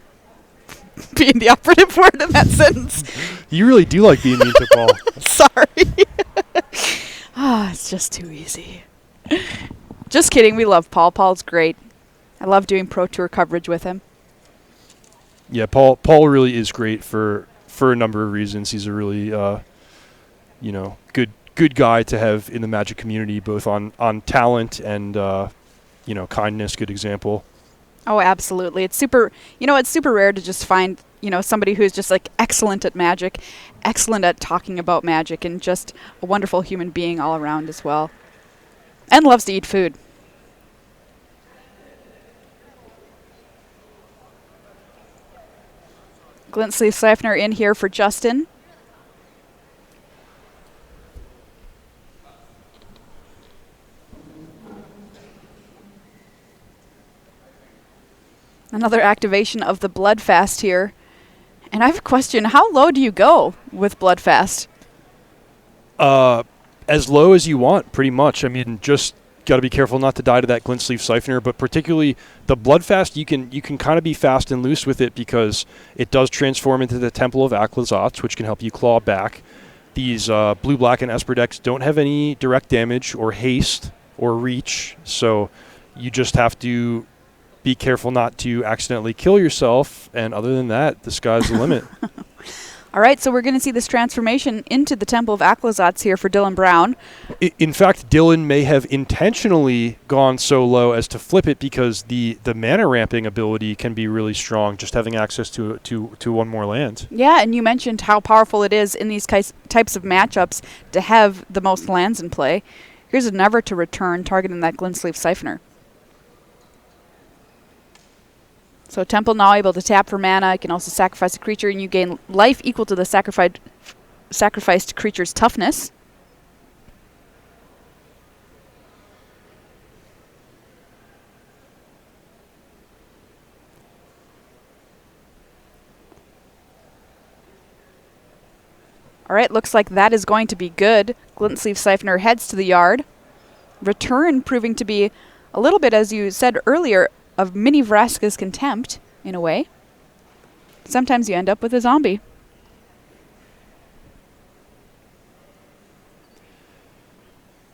Being the operative word in that sentence. You really do like being mean to Paul. Sorry. It's just too easy. Just kidding. We love Paul. Paul's great. I love doing Pro Tour coverage with him. Yeah, Paul really is great for a number of reasons. He's a really good guy to have in the Magic community, both on talent and kindness. Good example. Oh, absolutely. It's super rare to just find, somebody who's just like excellent at Magic, excellent at talking about Magic, and just a wonderful human being all around as well. And loves to eat food. Glintsleeve Siphoner in here for Justin. Another activation of the Bloodfast here. And I have a question. How low do you go with Bloodfast? As low as you want, pretty much. I mean, just got to be careful not to die to that Glintsleeve Siphoner, but particularly the Bloodfast, you can kind of be fast and loose with it because it does transform into the Temple of Aclazotz, which can help you claw back. These blue, black, and Esper decks don't have any direct damage or haste or reach, so you just have to be careful not to accidentally kill yourself, and other than that, the sky's the limit. All right, so we're going to see this transformation into the Temple of Aclazotz here for Dylan Brown. In fact, Dylan may have intentionally gone so low as to flip it because the mana ramping ability can be really strong, just having access to one more land. Yeah, and you mentioned how powerful it is in these types of matchups to have the most lands in play. Here's a Never to Return targeting that Glintsleeve Siphoner. So Temple now able to tap for mana. You can also sacrifice a creature, and you gain life equal to the sacrificed creature's toughness. All right, looks like that is going to be good. Glintsleeve Siphoner heads to the yard. Return proving to be a little bit, as you said earlier, of mini Vraska's Contempt, in a way. Sometimes you end up with a zombie.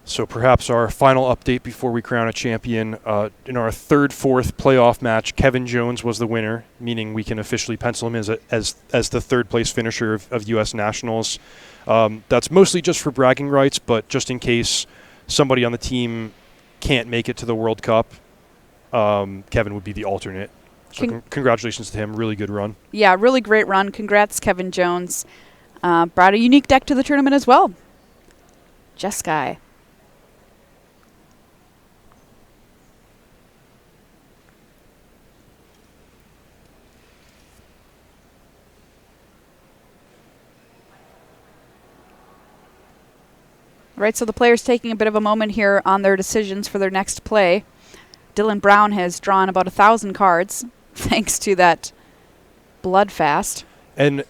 So perhaps our final update before we crown a champion. In our fourth playoff match, Kevin Jones was the winner, meaning we can officially pencil him as the third place finisher of U.S. Nationals. That's mostly just for bragging rights, but just in case somebody on the team can't make it to the World Cup, Kevin would be the alternate. So congratulations to him. Really good run. Yeah, really great run. Congrats, Kevin Jones. Brought a unique deck to the tournament as well. Jeskai. Right, so the players taking a bit of a moment here on their decisions for their next play. Dylan Brown has drawn about 1,000 cards thanks to that Bloodfast. And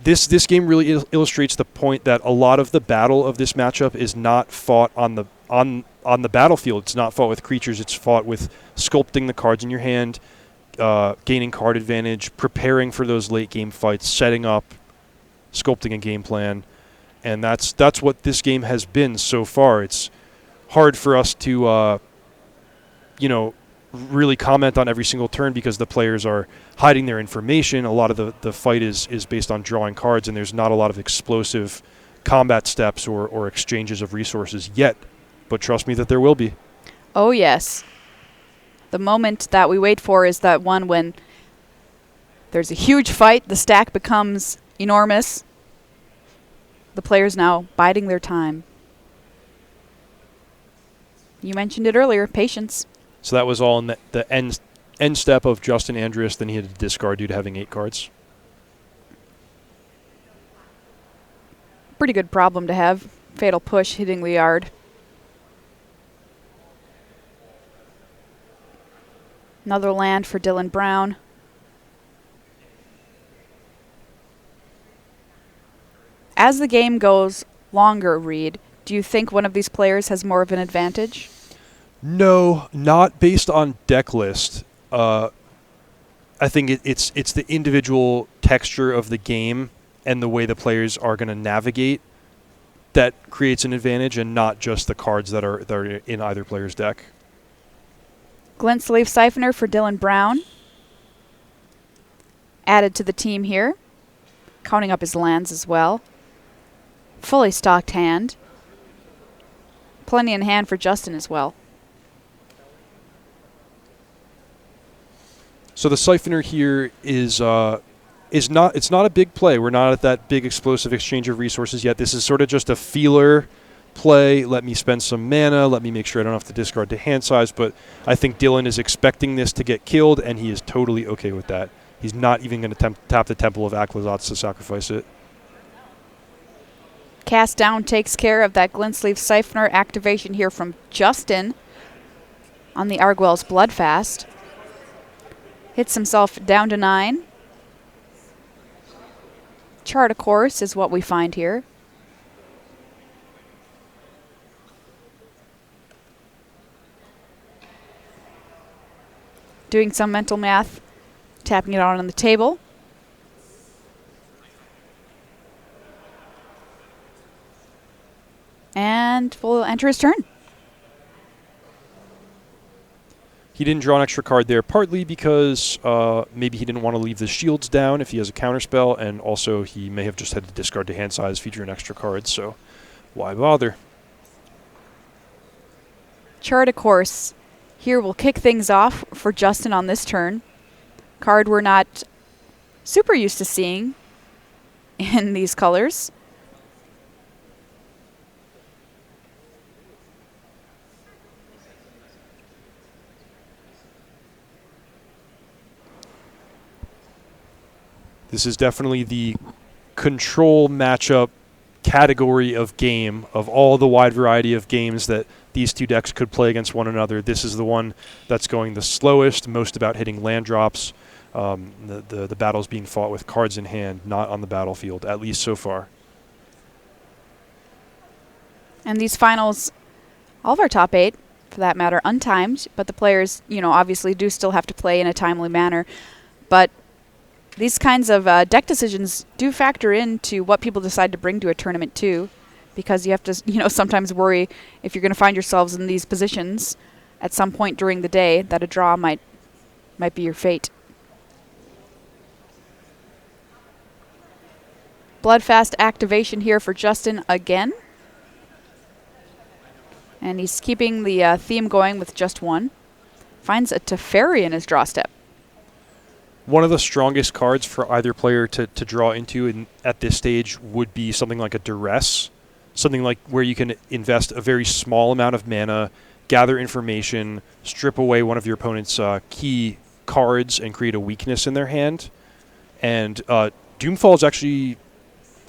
this game really illustrates the point that a lot of the battle of this matchup is not fought on the battlefield. It's not fought with creatures. It's fought with sculpting the cards in your hand, gaining card advantage, preparing for those late game fights, setting up, sculpting a game plan. And that's what this game has been so far. It's hard for us to, really comment on every single turn because the players are hiding their information. A lot of the fight is based on drawing cards, and there's not a lot of explosive combat steps or exchanges of resources yet. But trust me that there will be. Oh, yes. The moment that we wait for is that one when there's a huge fight, the stack becomes enormous. The players now biding their time. You mentioned it earlier, patience. So that was all in the end step of Justin Andreas. Then he had to discard due to having 8 cards. Pretty good problem to have. Fatal Push hitting the yard. Another land for Dylan Brown. As the game goes longer, Reed, do you think one of these players has more of an advantage? No, not based on deck list. I think it's the individual texture of the game and the way the players are going to navigate that creates an advantage, and not just the cards that are in either player's deck. Glint-Sleeve Siphoner for Dylan Brown. Added to the team here. Counting up his lands as well. Fully stocked hand. Plenty in hand for Justin as well. So the Siphoner here is not a big play. We're not at that big explosive exchange of resources yet. This is sort of just a feeler play. Let me spend some mana. Let me make sure I don't have to discard to hand size. But I think Dylan is expecting this to get killed, and he is totally okay with that. He's not even going to tap the Temple of Aclazotz to sacrifice it. Cast Down takes care of that Glint-Sleeve Siphoner activation here from Justin on the Arguel's Bloodfast. Hits himself down to 9. Chart a Course is what we find here. Doing some mental math, tapping it out on the table. And we'll enter his turn. He didn't draw an extra card there, partly because maybe he didn't want to leave the shields down if he has a counterspell, and also he may have just had to discard to hand size, feature an extra card, so why bother? Chart a Course. Here we'll kick things off for Justin on this turn. Card we're not super used to seeing in these colors. This is definitely the control matchup category of game. Of all the wide variety of games that these two decks could play against one another, this is the one that's going the slowest, most about hitting land drops. The battle's being fought with cards in hand, not on the battlefield, at least so far. And these finals, all of our top 8, for that matter, untimed, but the players, obviously do still have to play in a timely manner. But these kinds of deck decisions do factor into what people decide to bring to a tournament too, because you have to, sometimes worry if you're going to find yourselves in these positions at some point during the day that a draw might be your fate. Bloodfast activation here for Justin again. And he's keeping the theme going with just one. Finds a Teferi in his draw step. One of the strongest cards for either player to draw into at this stage would be something like a Duress. Something like where you can invest a very small amount of mana, gather information, strip away one of your opponent's key cards, and create a weakness in their hand. And Doomfall is actually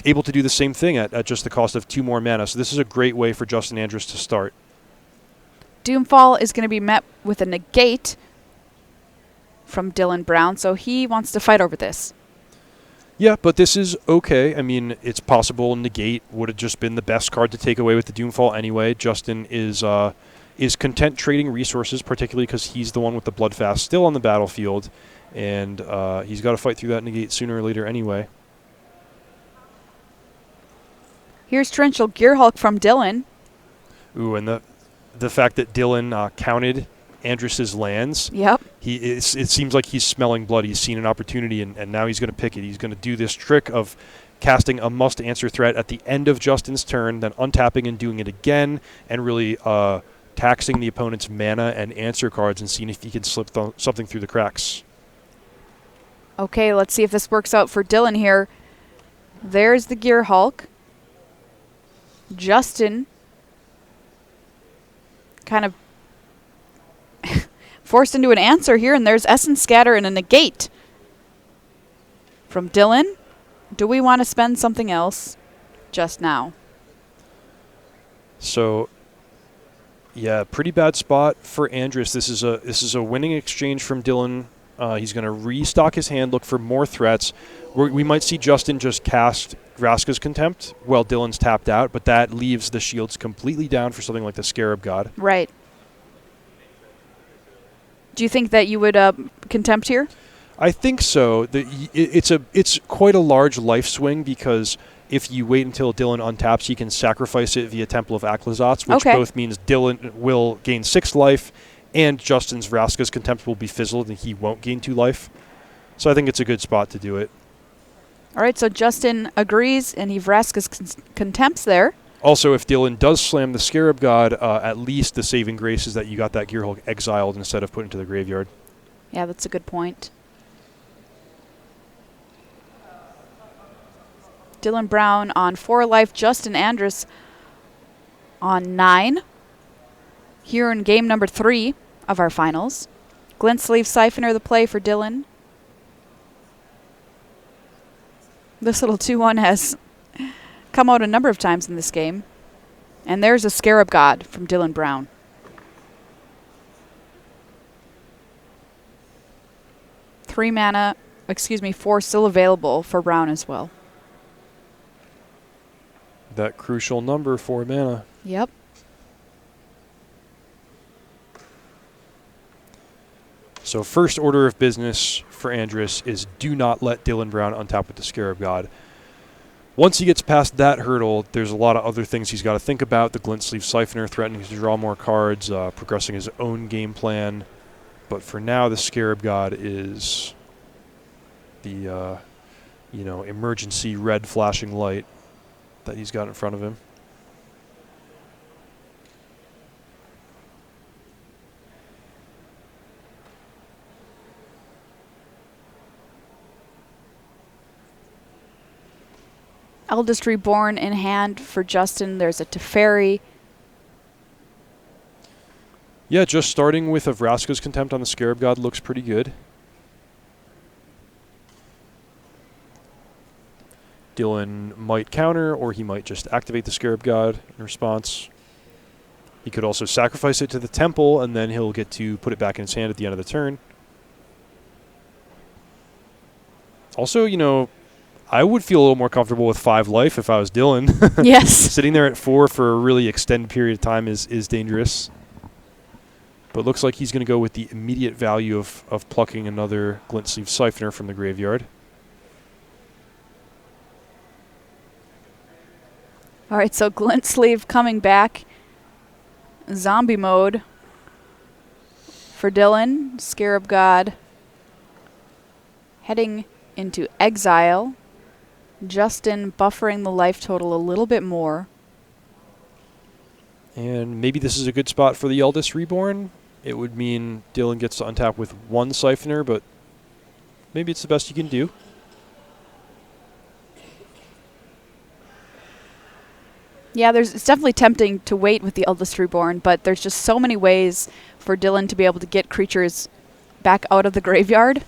able to do the same thing at just the cost of 2 more mana. So this is a great way for Justin Andrus to start. Doomfall is going to be met with a negate from Dylan Brown, so he wants to fight over this. Yeah, but this is okay. I mean, it's possible negate would have just been the best card to take away with the Doomfall anyway. Justin is content trading resources, particularly because he's the one with the Bloodfast still on the battlefield, and he's got to fight through that negate sooner or later anyway. Here's Torrential Gearhulk from Dylan. Ooh, and the fact that Dylan counted Andrus's lands. Yep. It seems like he's smelling blood. He's seen an opportunity, and now he's going to pick it. He's going to do this trick of casting a must-answer threat at the end of Justin's turn, then untapping and doing it again, and really taxing the opponent's mana and answer cards and seeing if he can slip something through the cracks. Okay, let's see if this works out for Dylan here. There's the Gearhulk. Justin kind of forced into an answer here, and there's Essence Scatter and a negate from Dylan. Do we want to spend something else just now? So, yeah, pretty bad spot for Andrus. This is a winning exchange from Dylan. He's going to restock his hand, look for more threats. We might see Justin just cast Vraska's Contempt while Dylan's tapped out, but that leaves the shields completely down for something like the Scarab God. Right. Do you think that you would Contempt here? I think so. It's quite a large life swing because if you wait until Dylan untaps, he can sacrifice it via Temple of Aclazotz, which both means Dylan will gain 6 life and Justin's Vraska's Contempt will be fizzled and he won't gain 2 life. So I think it's a good spot to do it. All right, so Justin agrees, and he Vraska's Contempts there. Also, if Dylan does slam the Scarab God, at least the saving grace is that you got that Gearhulk exiled instead of put into the graveyard. Yeah, that's a good point. Dylan Brown on 4 life, Justin Andrus on 9. Here in game number 3 of our finals. Glintsleeve Siphoner the play for Dylan. This little 2-1 has come out a number of times in this game. And there's a Scarab God from Dylan Brown. Three mana, 4 still available for Brown as well. That crucial number, 4 mana. Yep. So first order of business for Andrus is do not let Dylan Brown untap with the Scarab God. Once he gets past that hurdle, there's a lot of other things he's got to think about. The Glintsleeve Siphoner threatening to draw more cards, progressing his own game plan. But for now, the Scarab God is the emergency red flashing light that he's got in front of him. Eldest Reborn in hand for Justin. There's a Teferi. Yeah, just starting with a Vraska's Contempt on the Scarab God looks pretty good. Dylan might counter, or he might just activate the Scarab God in response. He could also sacrifice it to the temple, and then he'll get to put it back in his hand at the end of the turn. Also, I would feel a little more comfortable with 5 life if I was Dylan. Yes. Sitting there at 4 for a really extended period of time is dangerous. But looks like he's going to go with the immediate value of plucking another Glintsleeve Siphoner from the graveyard. All right, so Glintsleeve coming back. Zombie mode for Dylan. Scarab God heading into exile. Justin buffering the life total a little bit more. And maybe this is a good spot for the Eldest Reborn. It would mean Dylan gets to untap with 1 Siphoner, but maybe it's the best you can do. Yeah, it's definitely tempting to wait with the Eldest Reborn, but there's just so many ways for Dylan to be able to get creatures back out of the graveyard.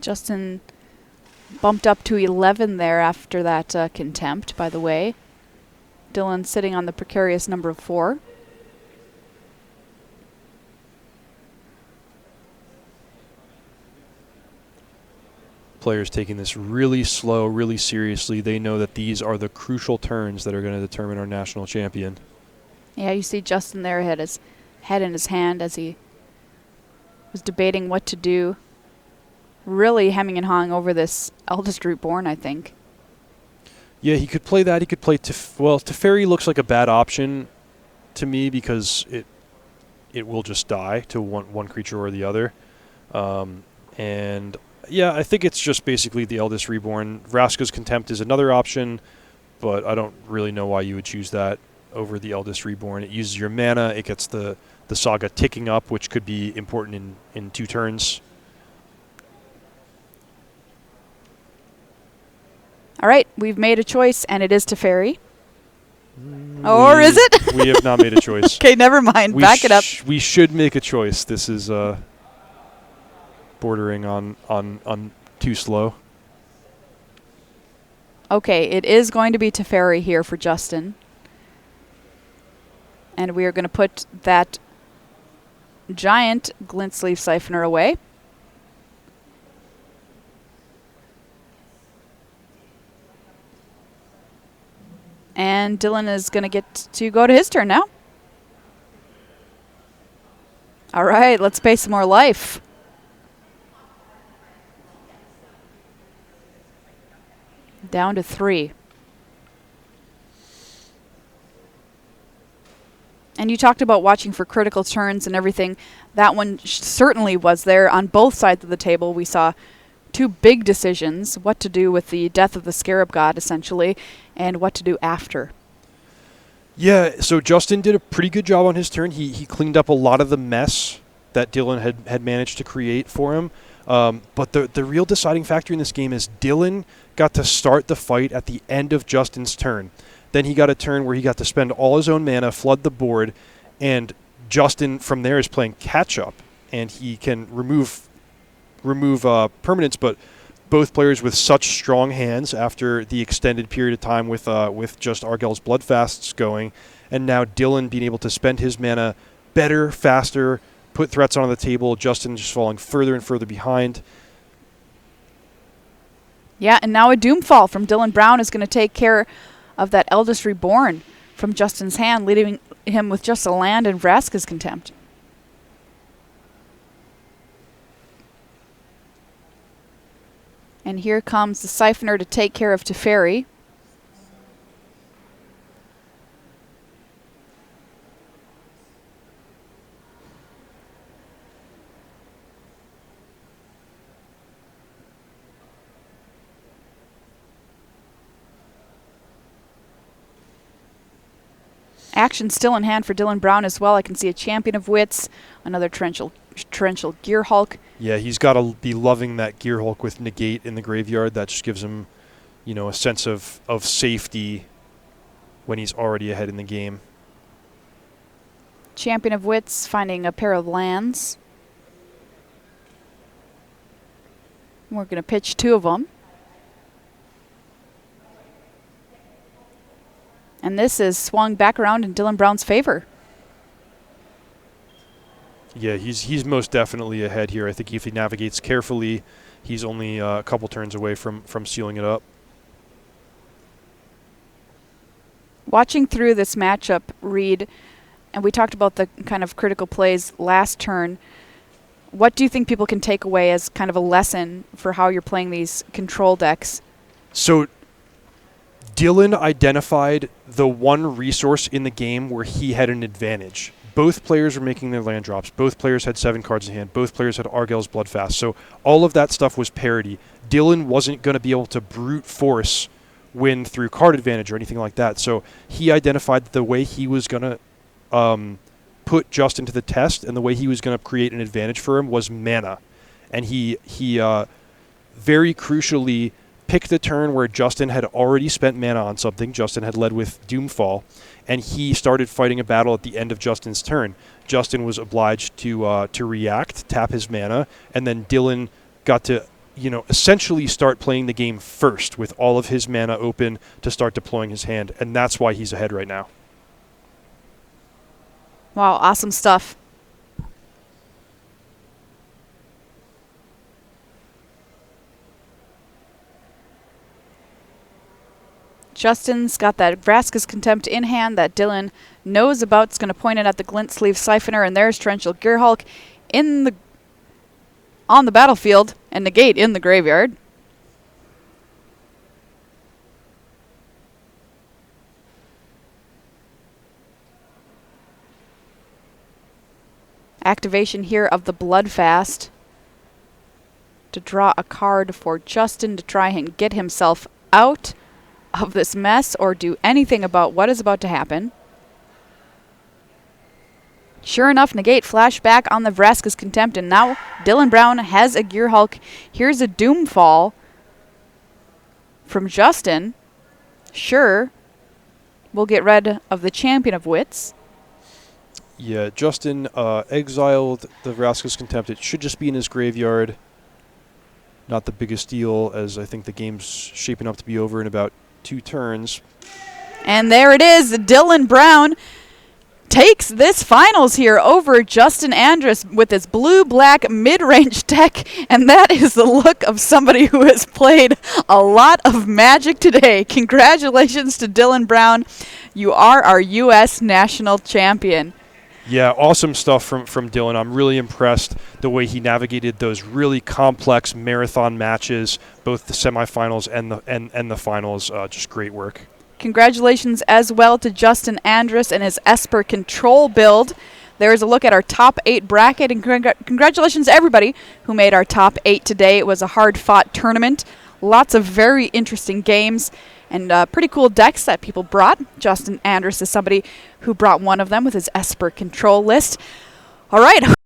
Justin bumped up to 11 there after that contempt, by the way. Dylan sitting on the precarious number 4. Players taking this really slow, really seriously. They know that these are the crucial turns that are going to determine our national champion. Yeah, you see Justin there had his head in his hand as he was debating what to do. Really hemming and hawing over this Eldest Reborn, I think. Yeah, he could play that. He could play Teferi looks like a bad option to me because it will just die to one creature or the other. And yeah, I think it's just basically the Eldest Reborn. Vraska's Contempt is another option, but I don't really know why you would choose that over the Eldest Reborn. It uses your mana. It gets the Saga ticking up, which could be important in 2 turns. All right, we've made a choice, and it is Teferi. Or is it? We have not made a choice. Okay, never mind. Back it up. We should make a choice. This is bordering on too slow. Okay, it is going to be Teferi here for Justin. And we are going to put that giant Glint-Sleeve Siphoner away. And Dylan is going to get to go to his turn now. All right, let's pay some more life. Down to 3. And you talked about watching for critical turns and everything. That one certainly was there on both sides of the table. We saw 2 big decisions, what to do with the death of the Scarab God, essentially, and what to do after. Yeah, so Justin did a pretty good job on his turn. He cleaned up a lot of the mess that Dylan had managed to create for him. But the real deciding factor in this game is Dylan got to start the fight at the end of Justin's turn. Then he got a turn where he got to spend all his own mana, flood the board, and Justin from there is playing catch-up, and he can remove permanents, but both players with such strong hands after the extended period of time with just Argel's Bloodfasts going, and now Dylan being able to spend his mana better, faster, put threats on the table, Justin just falling further and further behind. Yeah, and now a Doomfall from Dylan Brown is going to take care of that Eldest Reborn from Justin's hand, leaving him with just a land and Vraska's Contempt. And here comes the Siphoner to take care of Teferi. Action still in hand for Dylan Brown as well. I can see a Champion of Wits, another Torrential Gearhulk. Yeah, he's got to be loving that Gearhulk with Negate in the graveyard. That just gives him, a sense of safety when he's already ahead in the game. Champion of Wits finding a pair of lands. We're going to pitch 2 of them. And this is swung back around in Dylan Brown's favor. Yeah, he's most definitely ahead here. I think if he navigates carefully, he's only a couple turns away from sealing it up. Watching through this matchup, Reed, and we talked about the kind of critical plays last turn, what do you think people can take away as kind of a lesson for how you're playing these control decks? So Dylan identified the one resource in the game where he had an advantage. Both players were making their land drops. Both players had 7 cards in hand. Both players had Argel's Bloodfast. So all of that stuff was parity. Dylan wasn't going to be able to brute force win through card advantage or anything like that. So he identified that the way he was going to put Justin to the test and the way he was going to create an advantage for him was mana. And he very crucially picked a turn where Justin had already spent mana on something. Justin had led with Doomfall, and he started fighting a battle at the end of Justin's turn. Justin was obliged to react, tap his mana, and then Dylan got to essentially start playing the game first with all of his mana open to start deploying his hand, and that's why he's ahead right now. Wow, awesome stuff. Justin's got that Vraska's Contempt in hand that Dylan knows about. It's going to point it at the Glint Sleeve Siphoner, and there's Torrential Gearhulk on the battlefield, and Negate in the graveyard. Activation here of the Bloodfast to draw a card for Justin to try and get himself out of this mess or do anything about what is about to happen. Sure enough, Negate flashback on the Vraska's Contempt, and now Dylan Brown has a Gearhulk. Here's a Doomfall from Justin. Sure, we'll get rid of the Champion of Wits. Yeah, Justin exiled the Vraska's Contempt. It should just be in his graveyard. Not the biggest deal, as I think the game's shaping up to be over in about 2 turns. And there it is. Dylan Brown takes this finals here over Justin Andrus with his blue-black mid-range deck, and that is the look of somebody who has played a lot of Magic today. Congratulations to Dylan Brown. You are our U.S. national champion. Yeah, awesome stuff from Dylan. I'm really impressed the way he navigated those really complex marathon matches, both the semifinals and the finals. Just great work. Congratulations as well to Justin Andrus and his Esper Control build. There's a look at our top 8 bracket, and congratulations to everybody who made our top 8 today. It was a hard-fought tournament. Lots of very interesting games and pretty cool decks that people brought. Justin Andrus is somebody who brought one of them with his Esper Control list. All right.